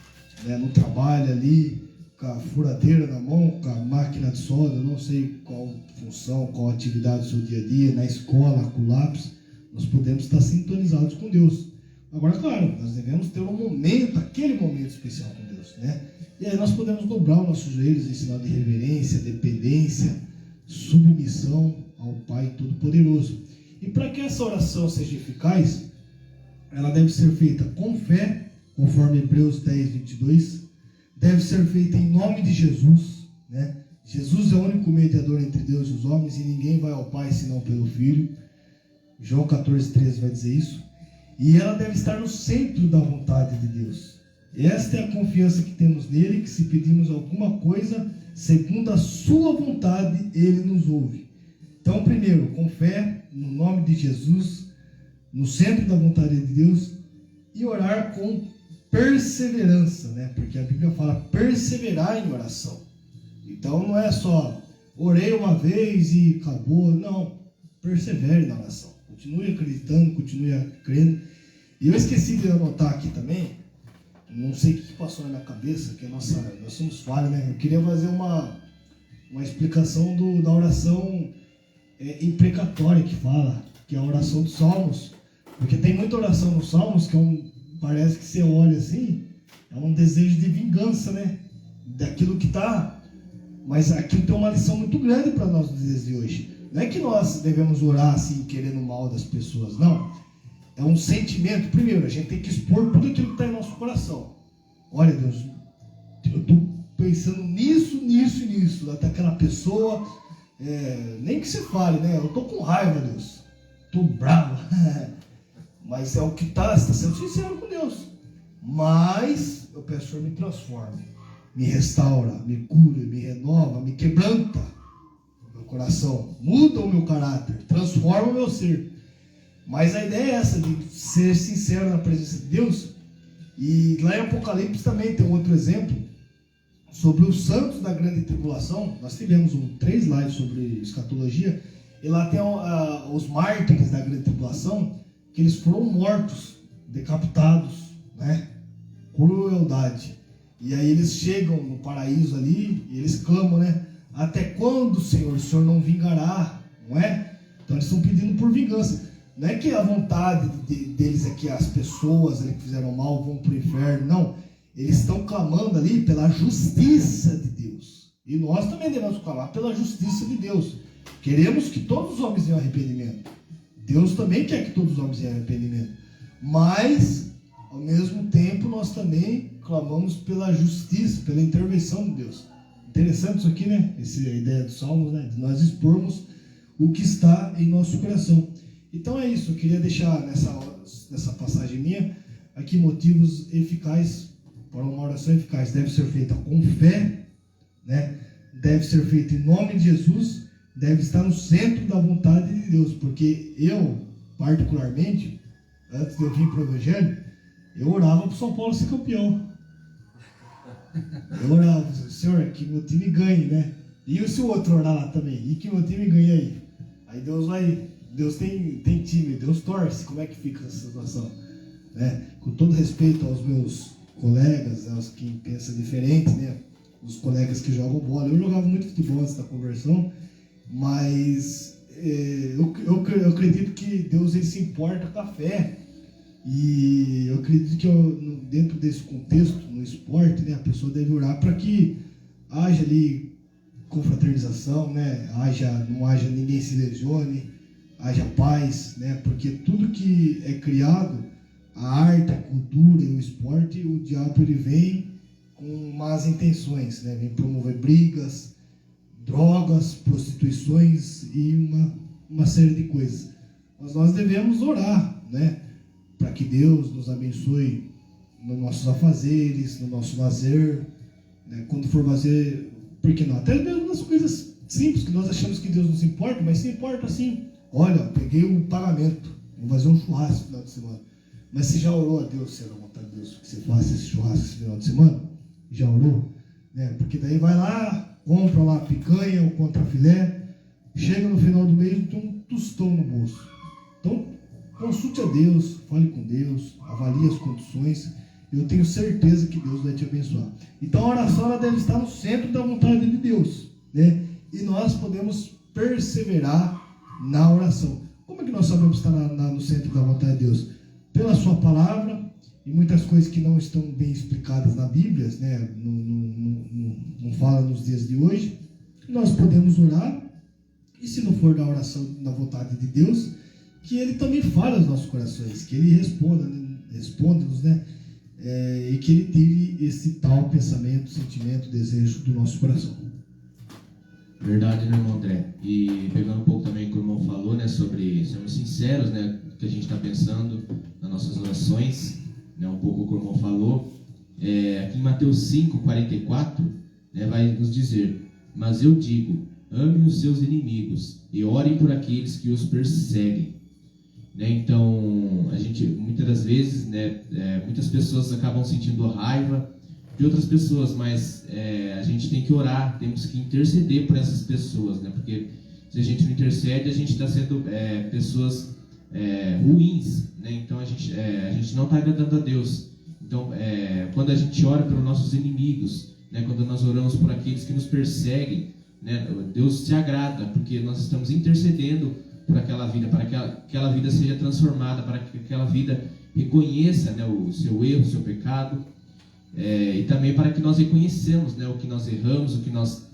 né, no trabalho ali, com a furadeira na mão, com a máquina de solda, não sei qual função, qual atividade do seu dia a dia, na escola, com o lápis, nós podemos estar sintonizados com Deus. Agora, claro, nós devemos ter um momento, aquele momento especial com Deus, né? E aí nós podemos dobrar os nossos joelhos em sinal de reverência, dependência, submissão ao Pai Todo-Poderoso. E para que essa oração seja eficaz, ela deve ser feita com fé, conforme Hebreus 10, 22, deve ser feita em nome de Jesus, né? Jesus é o único mediador entre Deus e os homens, e ninguém vai ao Pai senão pelo Filho. João 14, 13 vai dizer isso. E ela deve estar no centro da vontade de Deus. Esta é a confiança que temos nele, que se pedimos alguma coisa segundo a sua vontade, ele nos ouve. Então, primeiro, com fé, no nome de Jesus, no centro da vontade de Deus, e orar com perseverança, né? Porque a Bíblia fala perseverar em oração. Então, não é só orei uma vez e acabou. Não, persevere na oração. Continue acreditando, continue crendo. E eu esqueci de anotar aqui também, não sei o que passou na minha cabeça, que nós somos falhos, né? Eu queria fazer uma explicação da oração imprecatória que fala, que é a oração dos Salmos. Porque tem muita oração nos Salmos que parece que você olha assim, é um desejo de vingança, né? Daquilo que está. Mas aquilo tem uma lição muito grande para nós nos dias de hoje. Não é que nós devemos orar assim, querendo o mal das pessoas, não. É um sentimento. Primeiro, a gente tem que expor tudo aquilo que está em nosso coração. Olha, Deus, eu estou pensando nisso, até aquela pessoa, nem que você fale, né? Eu estou com raiva, Deus. Estou bravo. Mas é o que está, você está sendo sincero com Deus. Mas eu peço que o Senhor me transforme, me restaura, me cura, me renova, me quebranta o meu coração, muda o meu caráter, transforma o meu ser. Mas a ideia é essa, de ser sincero na presença de Deus. E lá em Apocalipse também tem um outro exemplo sobre os santos da grande tribulação. Nós tivemos 3 lives sobre escatologia, e lá tem os mártires da grande tribulação, que eles foram mortos, decapitados, né? Crueldade. E aí eles chegam no paraíso ali, e eles clamam, né? Até quando, Senhor, o Senhor não vingará, não é? Então eles estão pedindo por vingança. Não é que a vontade deles é que as pessoas ali que fizeram mal vão para o inferno, não. Eles estão clamando ali pela justiça de Deus. E nós também devemos clamar pela justiça de Deus. Queremos que todos os homens tenham arrependimento. Deus também quer que todos os homens tenham arrependimento. Mas, ao mesmo tempo, nós também clamamos pela justiça, pela intervenção de Deus. Interessante isso aqui, né? Essa é a ideia dos Salmos, né? De nós expormos o que está em nosso coração. Então é isso, eu queria deixar nessa passagem minha aqui motivos eficazes para uma oração eficaz. Deve ser feita com fé, né? Deve ser feita em nome de Jesus, deve estar no centro da vontade de Deus, porque eu, particularmente, antes de eu vir para o Evangelho, eu orava para o São Paulo ser campeão. Eu orava, Senhor, que meu time ganhe, né? E se o outro orar lá também? E que meu time ganhe aí? Aí Deus tem time, Deus torce. Como é que fica essa situação? Né? Com todo respeito aos meus colegas, aos que pensam diferente, né? os colegas que jogam bola. Eu jogava muito futebol antes da conversão, mas eu acredito que Deus ele se importa com a fé. E eu acredito que dentro desse contexto, no esporte, né, a pessoa deve orar para que haja ali confraternização, né, não haja ninguém se lesione, haja paz, né, porque tudo que é criado, a arte, a cultura e o esporte, o diabo ele vem com más intenções, né, vem promover brigas, drogas, prostituições e uma série de coisas. Mas nós devemos orar, né, para que Deus nos abençoe nos nossos afazeres, no nosso lazer, né? Quando for fazer, por que não? Até mesmo nas coisas simples, que nós achamos que Deus não se importa, mas se importa sim. Olha, peguei um pagamento, vou fazer um churrasco no final de semana. Mas você já orou a Deus, se é a vontade de Deus, que você faça esse churrasco esse final de semana? Já orou? Né? Porque daí vai lá, compra lá a picanha ou contrafilé, chega no final do mês e tem um tostão no bolso. Então, consulte a Deus, fale com Deus, avalie as condições. Eu tenho certeza que Deus vai te abençoar. Então a oração ela deve estar no centro da vontade de Deus, né? E nós podemos perseverar na oração. Como é que nós sabemos estar no centro da vontade de Deus? Pela sua palavra e muitas coisas que não estão bem explicadas na Bíblia, né? Não fala nos dias de hoje. Nós podemos orar, e se não for da oração na vontade de Deus, que Ele também fale aos nossos corações, que Ele responda-nos, né? E que Ele tire esse tal pensamento, sentimento, desejo do nosso coração. Verdade, né, irmão André? E pegando um pouco também o que o irmão falou, né, sobre sermos sinceros, né, o que a gente está pensando nas nossas orações, né, um pouco o que o irmão falou. Aqui em Mateus 5:44, né, vai nos dizer: mas eu digo, amem os seus inimigos e orem por aqueles que os perseguem. Né? Então, a gente, muitas das vezes, né, muitas pessoas acabam sentindo raiva de outras pessoas, mas a gente tem que orar, temos que interceder por essas pessoas, né? Porque se a gente não intercede, a gente está sendo pessoas ruins, né? Então a gente não está agradando a Deus. Então, quando a gente ora pelos nossos inimigos, né, quando nós oramos por aqueles que nos perseguem, né, Deus se agrada, porque nós estamos intercedendo por aquela vida, para que aquela vida seja transformada, para que aquela vida reconheça, né, o seu erro, o seu pecado, e também para que nós reconheçamos, né, o que nós erramos, o que nós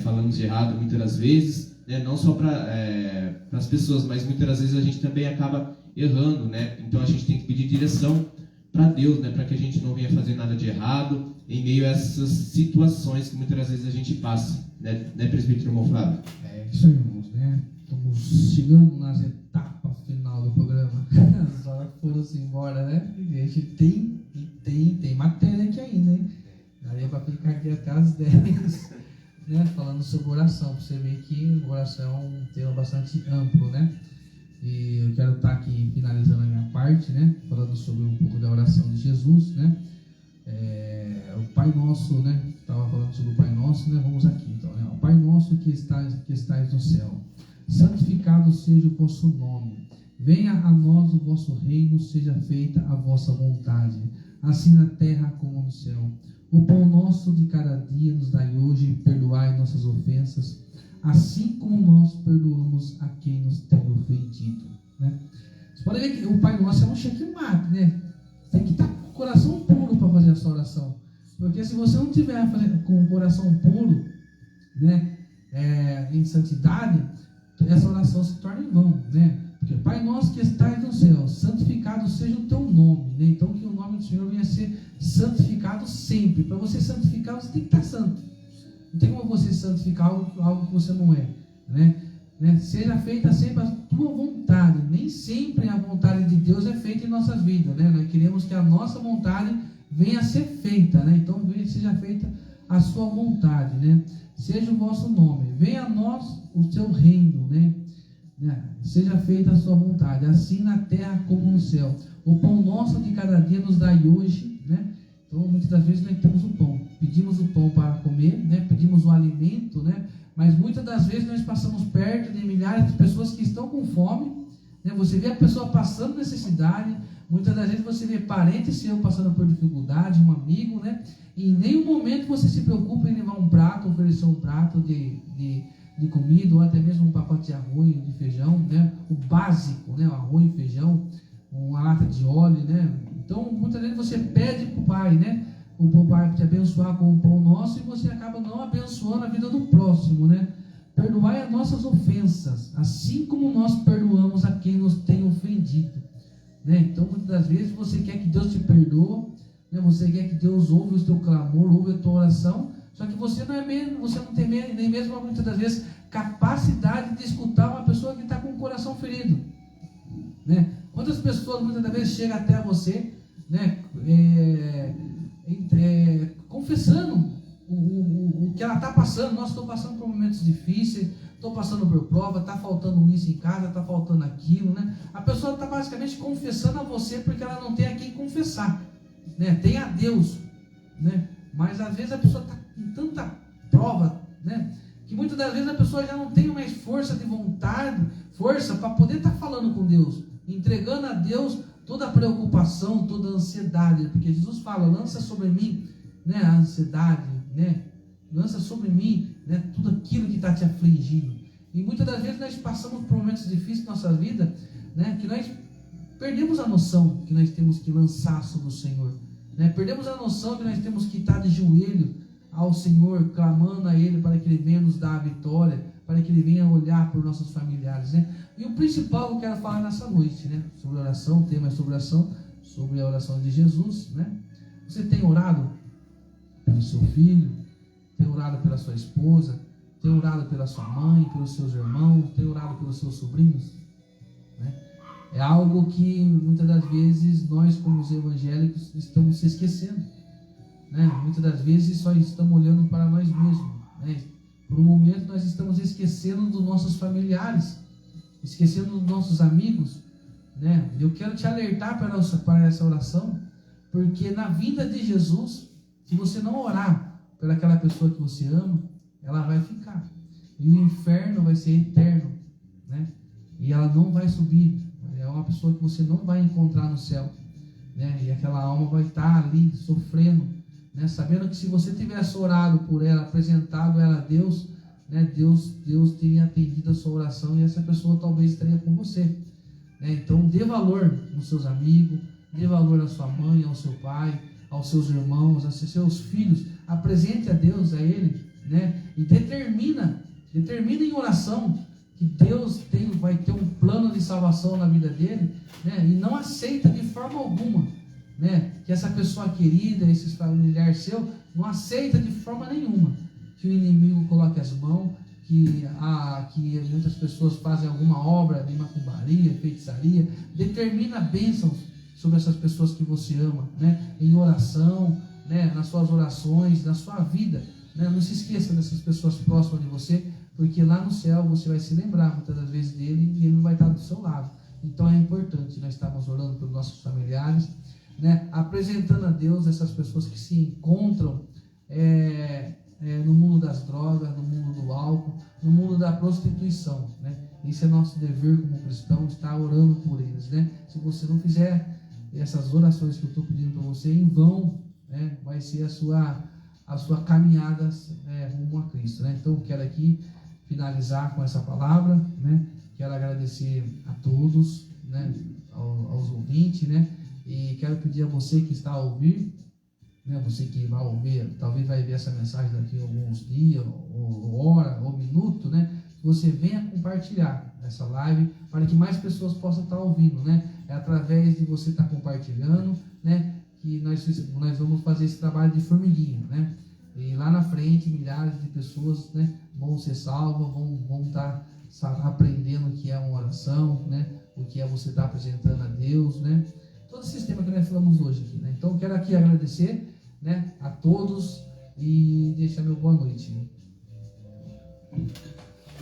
falamos de errado muitas das vezes, né, não só para as pessoas, mas muitas das vezes a gente também acaba errando, né? Então a gente tem que pedir direção para Deus, né, para que a gente não venha fazer nada de errado em meio a essas situações que muitas das vezes a gente passa, né, presbítero irmão Flávio? Isso aí, irmãos, né? Estamos chegando nas etapas final do programa. As horas foram-se embora, né? A gente tem matéria aqui ainda, hein? Daria para ficar aqui até as 10, né? Falando sobre oração, para você ver que oração é um tema bastante amplo, né? E eu quero estar aqui finalizando a minha parte, né? Falando sobre um pouco da oração de Jesus, né? O Pai Nosso, né? Estava falando sobre o Pai Nosso, né? Vamos aqui, então, né? O Pai Nosso que estais no céu, santificado seja o vosso nome. Venha a nós o vosso reino, seja feita a vossa vontade, assim na terra como no céu. O pão nosso de cada dia nos dai hoje, perdoai nossas ofensas, assim como nós perdoamos a quem nos tem ofendido. Né? Você pode ver que o Pai Nosso é um checkmate, né? Tem que estar com o coração puro para fazer essa oração. Porque se você não tiver com o coração puro, né, em santidade, essa oração se torna em vão, né? Porque Pai Nosso que estais no céu, santificado seja o teu nome, né? Então que o nome do Senhor venha a ser santificado sempre. Para você santificar, você tem que estar santo. Não tem como você santificar algo que você não é, né? Seja feita sempre a tua vontade. Nem sempre a vontade de Deus é feita em nossas vidas, né? Nós queremos que a nossa vontade venha a ser feita, né? Então seja feita a sua vontade, né? Seja o vosso nome, venha a nós o seu reino, né? Seja feita a sua vontade, assim na terra como no céu. O pão nosso de cada dia nos dai hoje, né? Então muitas das vezes nós temos o pão, pedimos o pão para comer, né? Pedimos o alimento, né? Mas muitas das vezes nós passamos perto de milhares de pessoas que estão com fome, né? Você vê a pessoa passando necessidade, Muitas das vezes você vê parente seu passando por dificuldade, um amigo, né? E em nenhum momento você se preocupa em levar um prato, oferecer um prato de comida, ou até mesmo um pacote de arroz, de feijão, né? O básico, né? O arroz e feijão, uma lata de óleo, né? Então, muitas vezes você pede para o Pai, né? O Pai te abençoar com o pão nosso, e você acaba não abençoando a vida do próximo, né? Perdoai as nossas ofensas, assim como nós perdoamos a quem nos tem ofendido, né? Então, muitas das vezes você quer que Deus te perdoe, né? Você quer que Deus ouve o teu clamor, ouve a tua oração, só que você não tem nem mesmo muitas das vezes capacidade de escutar uma pessoa que está com o coração ferido, né? Quantas pessoas muitas das vezes chegam até você, né? Confessando o que ela está passando. Nós estou passando por momentos difíceis, estou passando por prova, está faltando isso em casa, está faltando aquilo, né? A pessoa está basicamente confessando a você porque ela não tem a quem confessar, né? Tem a Deus, né? Mas às vezes a pessoa está com tanta prova, né? Que muitas das vezes a pessoa já não tem mais força de vontade, força para poder estar falando com Deus, entregando a Deus toda a preocupação, toda a ansiedade, porque Jesus fala: lança sobre mim, né, a ansiedade, né? Lança sobre mim, né, tudo aquilo que está te afligindo. E muitas das vezes nós passamos por momentos difíceis na nossa vida, né, que nós perdemos a noção que nós temos que lançar sobre o Senhor, né? Perdemos a noção que nós temos que estar de joelho ao Senhor, clamando a Ele para que Ele venha nos dar a vitória, para que Ele venha olhar por nossos familiares, né? E o principal que eu quero falar nessa noite, né, sobre oração, o tema é sobre oração, sobre a oração de Jesus, né? Você tem orado pelo seu filho, tem orado pela sua esposa, tem orado pela sua mãe, pelos seus irmãos, tem orado pelos seus sobrinhos, né? É algo que muitas das vezes nós, como os evangélicos, estamos se esquecendo, né? Muitas das vezes só estamos olhando para nós mesmos, né? Por um momento nós estamos esquecendo dos nossos familiares, esquecendo dos nossos amigos, né? Eu quero te alertar para essa oração, porque na vinda de Jesus, se você não orar pelaquela pessoa que você ama, ela vai ficar, e o inferno vai ser eterno, né? E ela não vai subir, é uma pessoa que você não vai encontrar no céu, né? E aquela alma vai estar ali sofrendo, né? Sabendo que se você tivesse orado por ela, apresentado ela a Deus, né? Deus teria atendido a sua oração, e essa pessoa talvez estaria com você, né? Então dê valor nos seus amigos, dê valor à sua mãe, ao seu pai, aos seus irmãos, aos seus filhos. Apresente a Deus, a Ele, né? E determina em oração que Deus vai ter um plano de salvação na vida dele, né? E não aceita de forma alguma, né, que essa pessoa querida, esse familiar seu, não aceita de forma nenhuma que o inimigo coloque as mãos, que muitas pessoas fazem alguma obra de macumbaria, feitiçaria. Determina bênçãos sobre essas pessoas que você ama, né, em oração, né, nas suas orações, na sua vida, né? Não se esqueça dessas pessoas próximas de você, porque lá no céu você vai se lembrar muitas das vezes dele, e ele não vai estar do seu lado. Então é importante nós estarmos orando pelos nossos familiares, né, apresentando a Deus essas pessoas que se encontram no mundo das drogas, no mundo do álcool, no mundo da prostituição, né? Isso é nosso dever como cristão, estar orando por eles, né? Se você não fizer essas orações que eu estou pedindo para você, em vão, né, vai ser a sua caminhada rumo a Cristo, né? Então eu quero aqui finalizar com essa palavra, né? Quero agradecer a todos, né, aos ouvintes, né? E quero pedir a você que está a ouvir, né, você que vai ouvir, talvez vai ver essa mensagem daqui a alguns dias, ou hora, ou minuto, né, que você venha compartilhar essa live para que mais pessoas possam estar ouvindo, né? É através de você estar compartilhando, né, que nós vamos fazer esse trabalho de formiguinha, né? E lá na frente milhares de pessoas, né, vão ser salvas, vão estar aprendendo o que é uma oração, né, o que é você estar apresentando a Deus, né? Todo esse sistema que nós falamos hoje aqui, né? Então, quero aqui agradecer, né, a todos e deixar meu boa noite.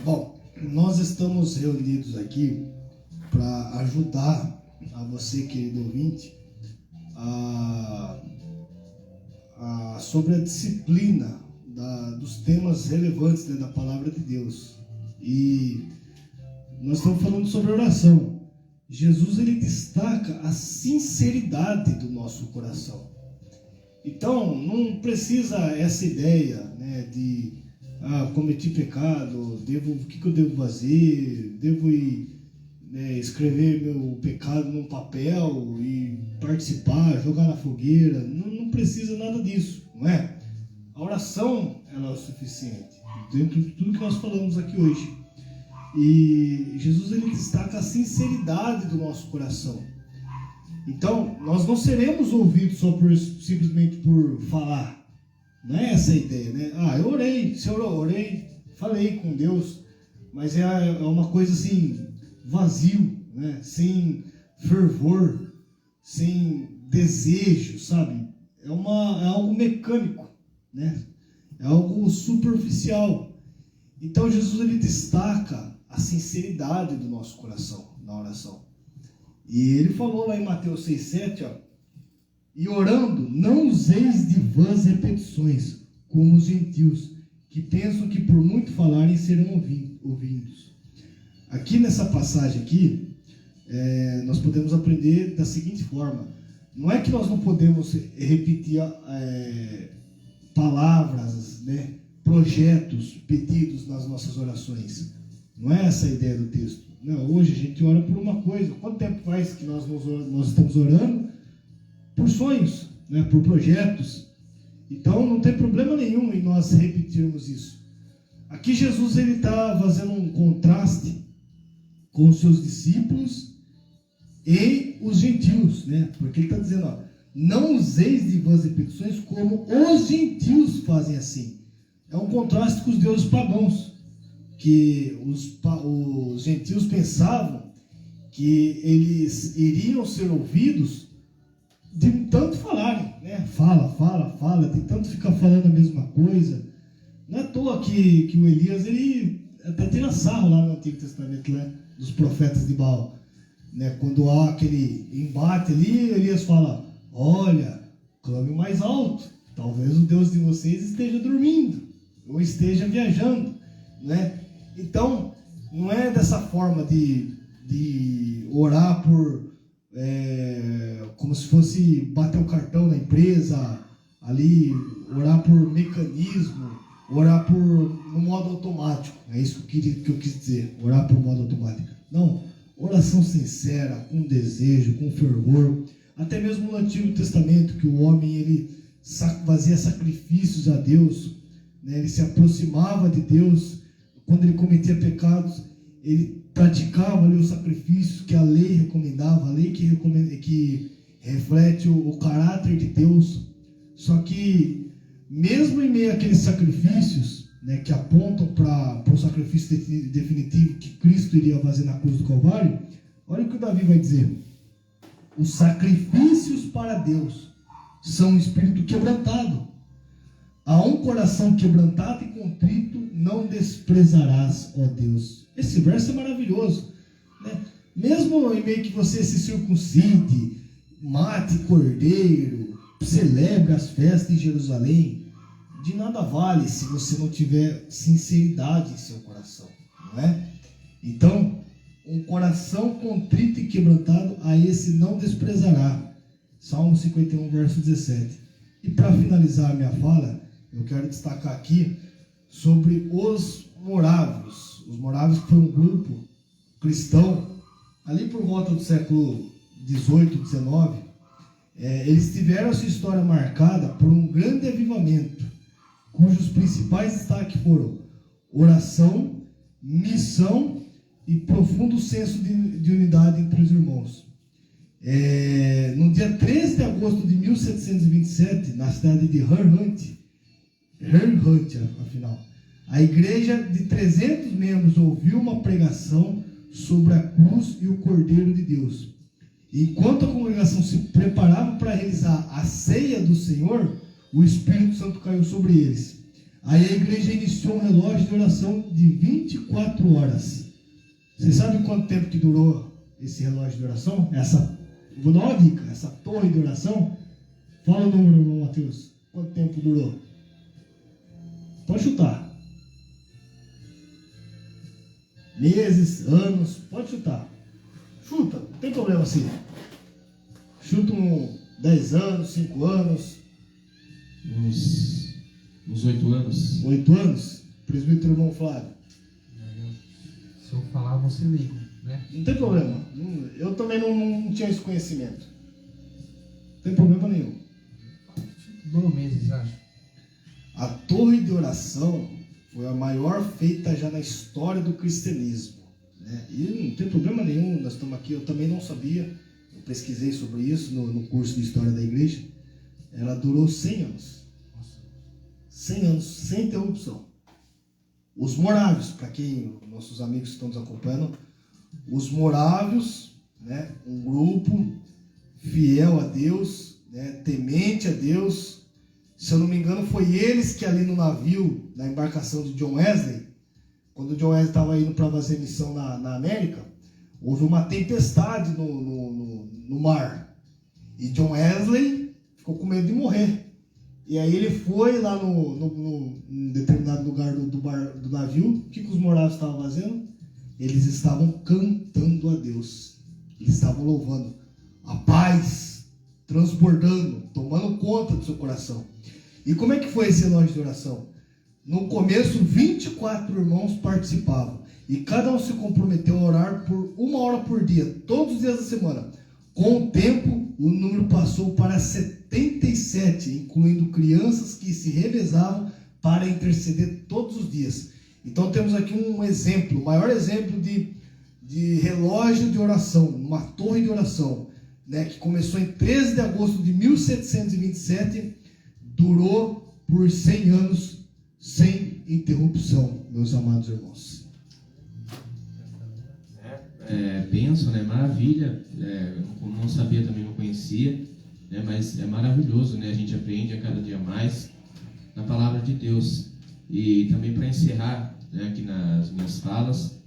Bom, nós estamos reunidos aqui para ajudar a você, querido ouvinte, sobre a disciplina dos temas relevantes, né, da palavra de Deus. E nós estamos falando sobre oração. Jesus ele destaca a sinceridade do nosso coração. Então, não precisa essa ideia, né, de cometi pecado, o que eu devo fazer? Devo ir, né, escrever meu pecado num papel e participar, jogar na fogueira. Não precisa nada disso, não é? A oração ela é o suficiente, dentro de tudo que nós falamos aqui hoje. E Jesus ele destaca a sinceridade do nosso coração. Então, nós não seremos ouvidos simplesmente por falar. Não é essa a ideia, né? Eu orei, Senhor, eu orei, falei com Deus, mas é uma coisa assim, vazio, né? Sem fervor, sem desejo, sabe? É algo mecânico, né? É algo superficial. Então, Jesus ele destaca a sinceridade do nosso coração na oração. E ele falou lá em Mateus 6,7, e orando, não useis de vãs repetições, como os gentios, que pensam que por muito falarem serão ouvidos. Aqui nessa passagem aqui, nós podemos aprender da seguinte forma: não é que nós não podemos repetir palavras, né, projetos, pedidos nas nossas orações. Não é essa a ideia do texto. Não, hoje a gente ora por uma coisa. Quanto tempo faz que nós estamos orando por sonhos, né, por projetos? Então não tem problema nenhum em nós repetirmos isso. Aqui Jesus ele está fazendo um contraste com os seus discípulos e os gentios, né? Porque ele está dizendo, não useis de vãs repetições como os gentios fazem assim. É um contraste com os deuses pagãos, que os gentios pensavam que eles iriam ser ouvidos de tanto falarem, né? Fala, de tanto ficar falando a mesma coisa. Não é à toa que o Elias, ele até tira sarro lá no Antigo Testamento, né, dos profetas de Baal, né? Quando há aquele embate ali, Elias fala, olha, clame mais alto, talvez o Deus de vocês esteja dormindo, ou esteja viajando, né? Então, não é dessa forma de orar por, como se fosse bater o cartão na empresa, ali, orar por mecanismo, orar no modo automático. É isso que eu quis dizer, orar por modo automático. Não, oração sincera, com desejo, com fervor. Até mesmo no Antigo Testamento, que o homem ele fazia sacrifícios a Deus, né? Ele se aproximava de Deus. Quando ele cometia pecados, ele praticava ali os sacrifícios que a lei recomendava, a lei que reflete o caráter de Deus. Só que, mesmo em meio àqueles sacrifícios, né, que apontam para o sacrifício definitivo que Cristo iria fazer na cruz do Calvário, olha o que o Davi vai dizer: os sacrifícios para Deus são um espírito quebrantado. A um coração quebrantado e contrito não desprezarás, ó Deus. Esse verso é maravilhoso, né? Mesmo em meio que você se circuncide, mate cordeiro, celebre as festas em Jerusalém, de nada vale se você não tiver sinceridade em seu coração, não é? Então, um coração contrito e quebrantado, a esse não desprezará. Salmo 51, verso 17. E para finalizar a minha fala, eu quero destacar aqui sobre os morávios. Os morávios que foi um grupo cristão, ali por volta do século 18, 19, eles tiveram a sua história marcada por um grande avivamento, cujos principais destaques foram oração, missão e profundo senso de unidade entre os irmãos. No dia 13 de agosto de 1727, na cidade de Herrnhut, afinal, a igreja de 300 membros ouviu uma pregação sobre a cruz e o Cordeiro de Deus. Enquanto a congregação se preparava para realizar a ceia do Senhor, o Espírito Santo caiu sobre eles. Aí a igreja iniciou um relógio de oração de 24 horas. Vocês sabem quanto tempo que durou esse relógio de oração? Vou dar uma dica, essa torre de oração. Fala o número, irmão Mateus. Quanto tempo durou? Pode chutar. Meses, anos, pode chutar. Chuta, não tem problema assim. Chuta 10 anos, 5 anos. Uns 8 anos. 8 anos? Presbítero irmão Flávio. Se eu falar, você liga, né? Não tem problema. Eu também não tinha esse conhecimento. Não tem problema nenhum. 2 meses, acho. A torre de oração foi a maior feita já na história do cristianismo, né? E não tem problema nenhum, nós estamos aqui, eu também não sabia, eu pesquisei sobre isso no curso de História da Igreja. Ela durou 100 anos. 100 anos, sem interrupção. Os morávios, para quem, nossos amigos que estão nos acompanhando, os morávios, né, um grupo fiel a Deus, né, temente a Deus. Se eu não me engano, foi eles que ali no navio, na embarcação de John Wesley, quando o John Wesley estava indo para fazer missão na América, houve uma tempestade no mar. E John Wesley ficou com medo de morrer. E aí ele foi lá num determinado lugar do navio. O que os morávios estavam fazendo? Eles estavam cantando a Deus. Eles estavam louvando. A paz transbordando, tomando conta do seu coração. E como é que foi esse elogio de oração? No começo, 24 irmãos participavam. E cada um se comprometeu a orar por 1 hora por dia, todos os dias da semana. Com o tempo, o número passou para 77, incluindo crianças que se revezavam para interceder todos os dias. Então temos aqui um exemplo, o maior exemplo de relógio de oração, uma torre de oração, né, que começou em 13 de agosto de 1727, durou por 100 anos sem interrupção, meus amados irmãos. Benção, né? Maravilha. Eu não sabia, também não conhecia, né? Mas é maravilhoso, né? A gente aprende a cada dia mais na palavra de Deus. E também para encerrar, né, aqui nas minhas falas,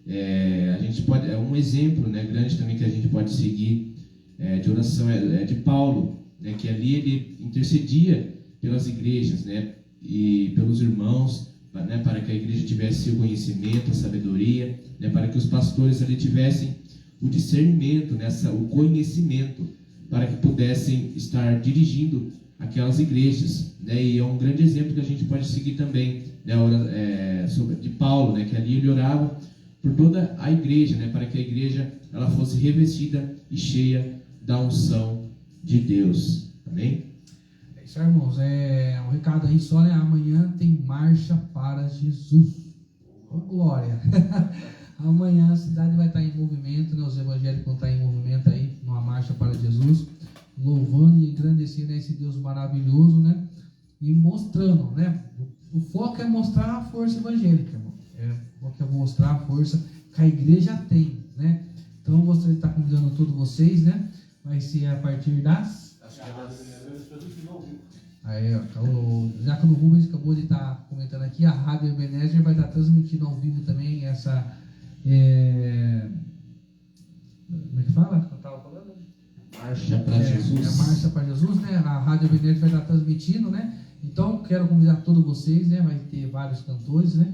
a gente pode, um exemplo, né, grande também que a gente pode seguir de oração é de Paulo, né, que ali ele intercedia pelas igrejas, né, e pelos irmãos, né, para que a igreja tivesse o conhecimento, a sabedoria, né, para que os pastores ali tivessem o discernimento, né, o conhecimento, para que pudessem estar dirigindo aquelas igrejas, né, e é um grande exemplo que a gente pode seguir também, né, de Paulo, né, que ali ele orava por toda a igreja, né, para que a igreja ela fosse revestida e cheia da unção de Deus. Amém? É isso, irmãos. Um recado aí só, né? Amanhã tem marcha para Jesus. Oh, glória! Amanhã a cidade vai estar em movimento, né? Os evangélicos vão estar em movimento aí, numa marcha para Jesus, louvando e engrandecendo esse Deus maravilhoso, né? E mostrando, né? O foco é mostrar a força evangélica, irmão. O foco é mostrar a força que a igreja tem, né? Então eu gostaria de estar convidando todos vocês, né? Vai ser a partir das... Aí, o Diácono Rubens acabou de estar comentando aqui, a Rádio Ebenezer vai estar transmitindo ao vivo também essa... Como é que fala? Eu estava falando? Marcha para Jesus. A Marcha para Jesus, né? A Rádio Ebenezer vai estar transmitindo, né? Então, quero convidar todos vocês, né? Vai ter vários cantores, né?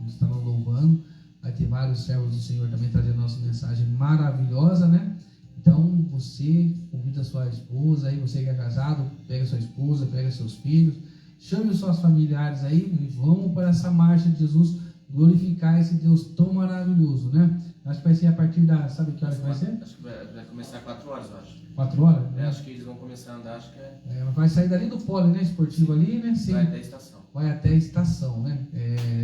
Estarão louvando. Vai ter vários servos do Senhor também trazendo a nossa mensagem maravilhosa, né? Então, você convida a sua esposa aí, você que é casado, pega sua esposa, pega seus filhos, chame os seus familiares aí e vamos para essa marcha de Jesus glorificar esse Deus tão maravilhoso, né? Acho que vai ser a partir da... Sabe que hora que vai ser? Acho que vai começar 4 horas, eu acho. 4 horas? Né? Acho que eles vão começar a andar, acho que vai sair dali do pole, né? Esportivo ali, né? Sim. vai até a estação. Vai até a estação, né?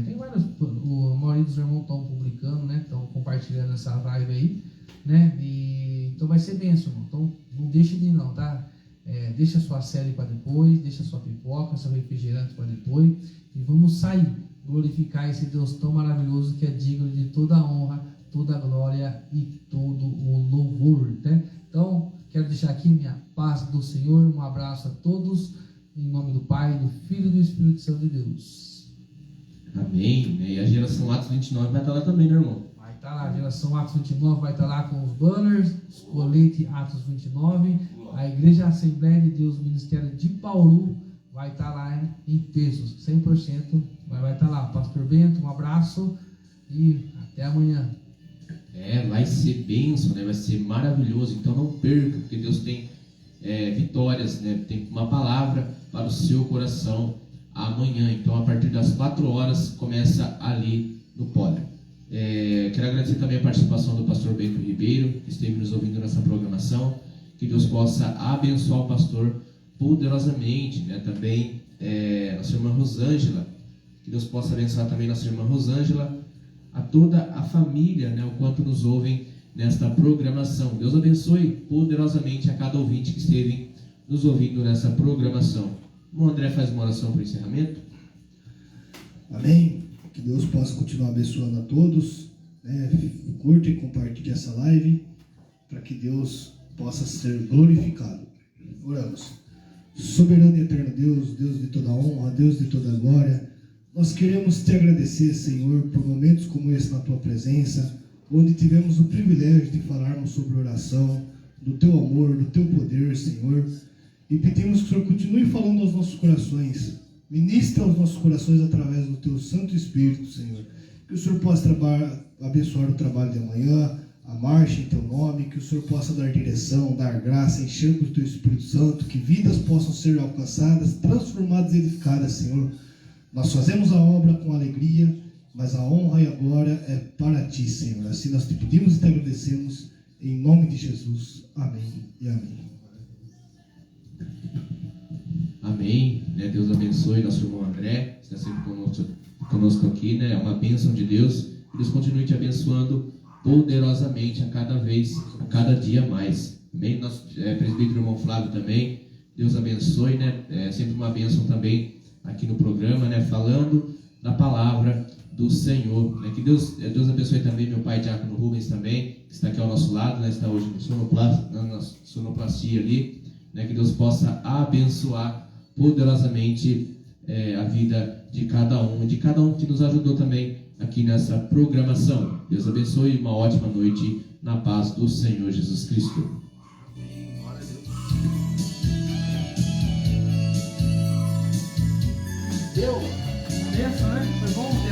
Tem vários... A maioria dos irmãos estão publicando, né? Estão compartilhando essa live aí, né? Então vai ser bênção, irmão. Então não deixe de ir não, tá? Deixa a sua série para depois, deixa a sua pipoca, seu refrigerante para depois e vamos sair, glorificar esse Deus tão maravilhoso que é digno de toda a honra, toda a glória e todo o louvor, né? Então, quero deixar aqui minha paz do Senhor, um abraço a todos, em nome do Pai, do Filho e do Espírito Santo de Deus. Amém. E a geração Atos 29 vai estar lá também, né, irmão? Vai estar lá, a geração Atos 29 vai estar lá com os banners, os coletes Atos 29, a Igreja Assembleia de Deus, Ministério de Bauru, vai estar lá em pesos, 100%, vai estar lá. Pastor Bento, um abraço e até amanhã. Vai ser bênção, né? Vai ser maravilhoso. Então não perca, porque Deus tem vitórias, né? Tem uma palavra para o seu coração amanhã. Então a partir das 4 horas começa ali no Poli. Quero agradecer também a participação do pastor Bento Ribeiro, que esteve nos ouvindo nessa programação. Que Deus possa abençoar o pastor poderosamente, né? Também nossa irmã Rosângela, que Deus possa abençoar também nossa irmã Rosângela, a toda a família, né? O quanto nos ouvem nesta programação. Deus abençoe poderosamente a cada ouvinte que esteve nos ouvindo nessa programação. O André faz uma oração para o encerramento. Amém. Que Deus possa continuar abençoando a todos, né? Curta e compartilhe essa live, para que Deus possa ser glorificado. Oramos. Soberano e eterno Deus, Deus de toda honra, Deus de toda glória, nós queremos te agradecer, Senhor, por momentos como esse na tua presença, onde tivemos o privilégio de falarmos sobre oração, do teu amor, do teu poder, Senhor, e pedimos que o Senhor continue falando aos nossos corações, ministre aos nossos corações através do teu Santo Espírito, Senhor, que o Senhor possa abençoar o trabalho de amanhã, a marcha em teu nome, que o Senhor possa dar direção, dar graça, encher com o teu Espírito Santo, que vidas possam ser alcançadas, transformadas e edificadas, Senhor. Nós fazemos a obra com alegria, mas a honra e a glória é para ti, Senhor. Assim nós te pedimos e te agradecemos, em nome de Jesus. Amém e amém. Amém. Deus abençoe nosso irmão André, está sempre conosco aqui, né? É uma bênção de Deus. Deus continue te abençoando poderosamente a cada dia mais. Amém? Nosso presbítero irmão Flávio também, Deus abençoe, né? É sempre uma bênção também aqui no programa, né? Falando da palavra do Senhor, né? Que Deus abençoe também meu pai Diácono Rubens também, que está aqui ao nosso lado, né? Está hoje na sonoplastia ali, né? Que Deus possa abençoar poderosamente a vida de cada um que nos ajudou também aqui nessa programação. Deus abençoe e uma ótima noite na paz do Senhor Jesus Cristo. Deu? Benção, né? Foi bom?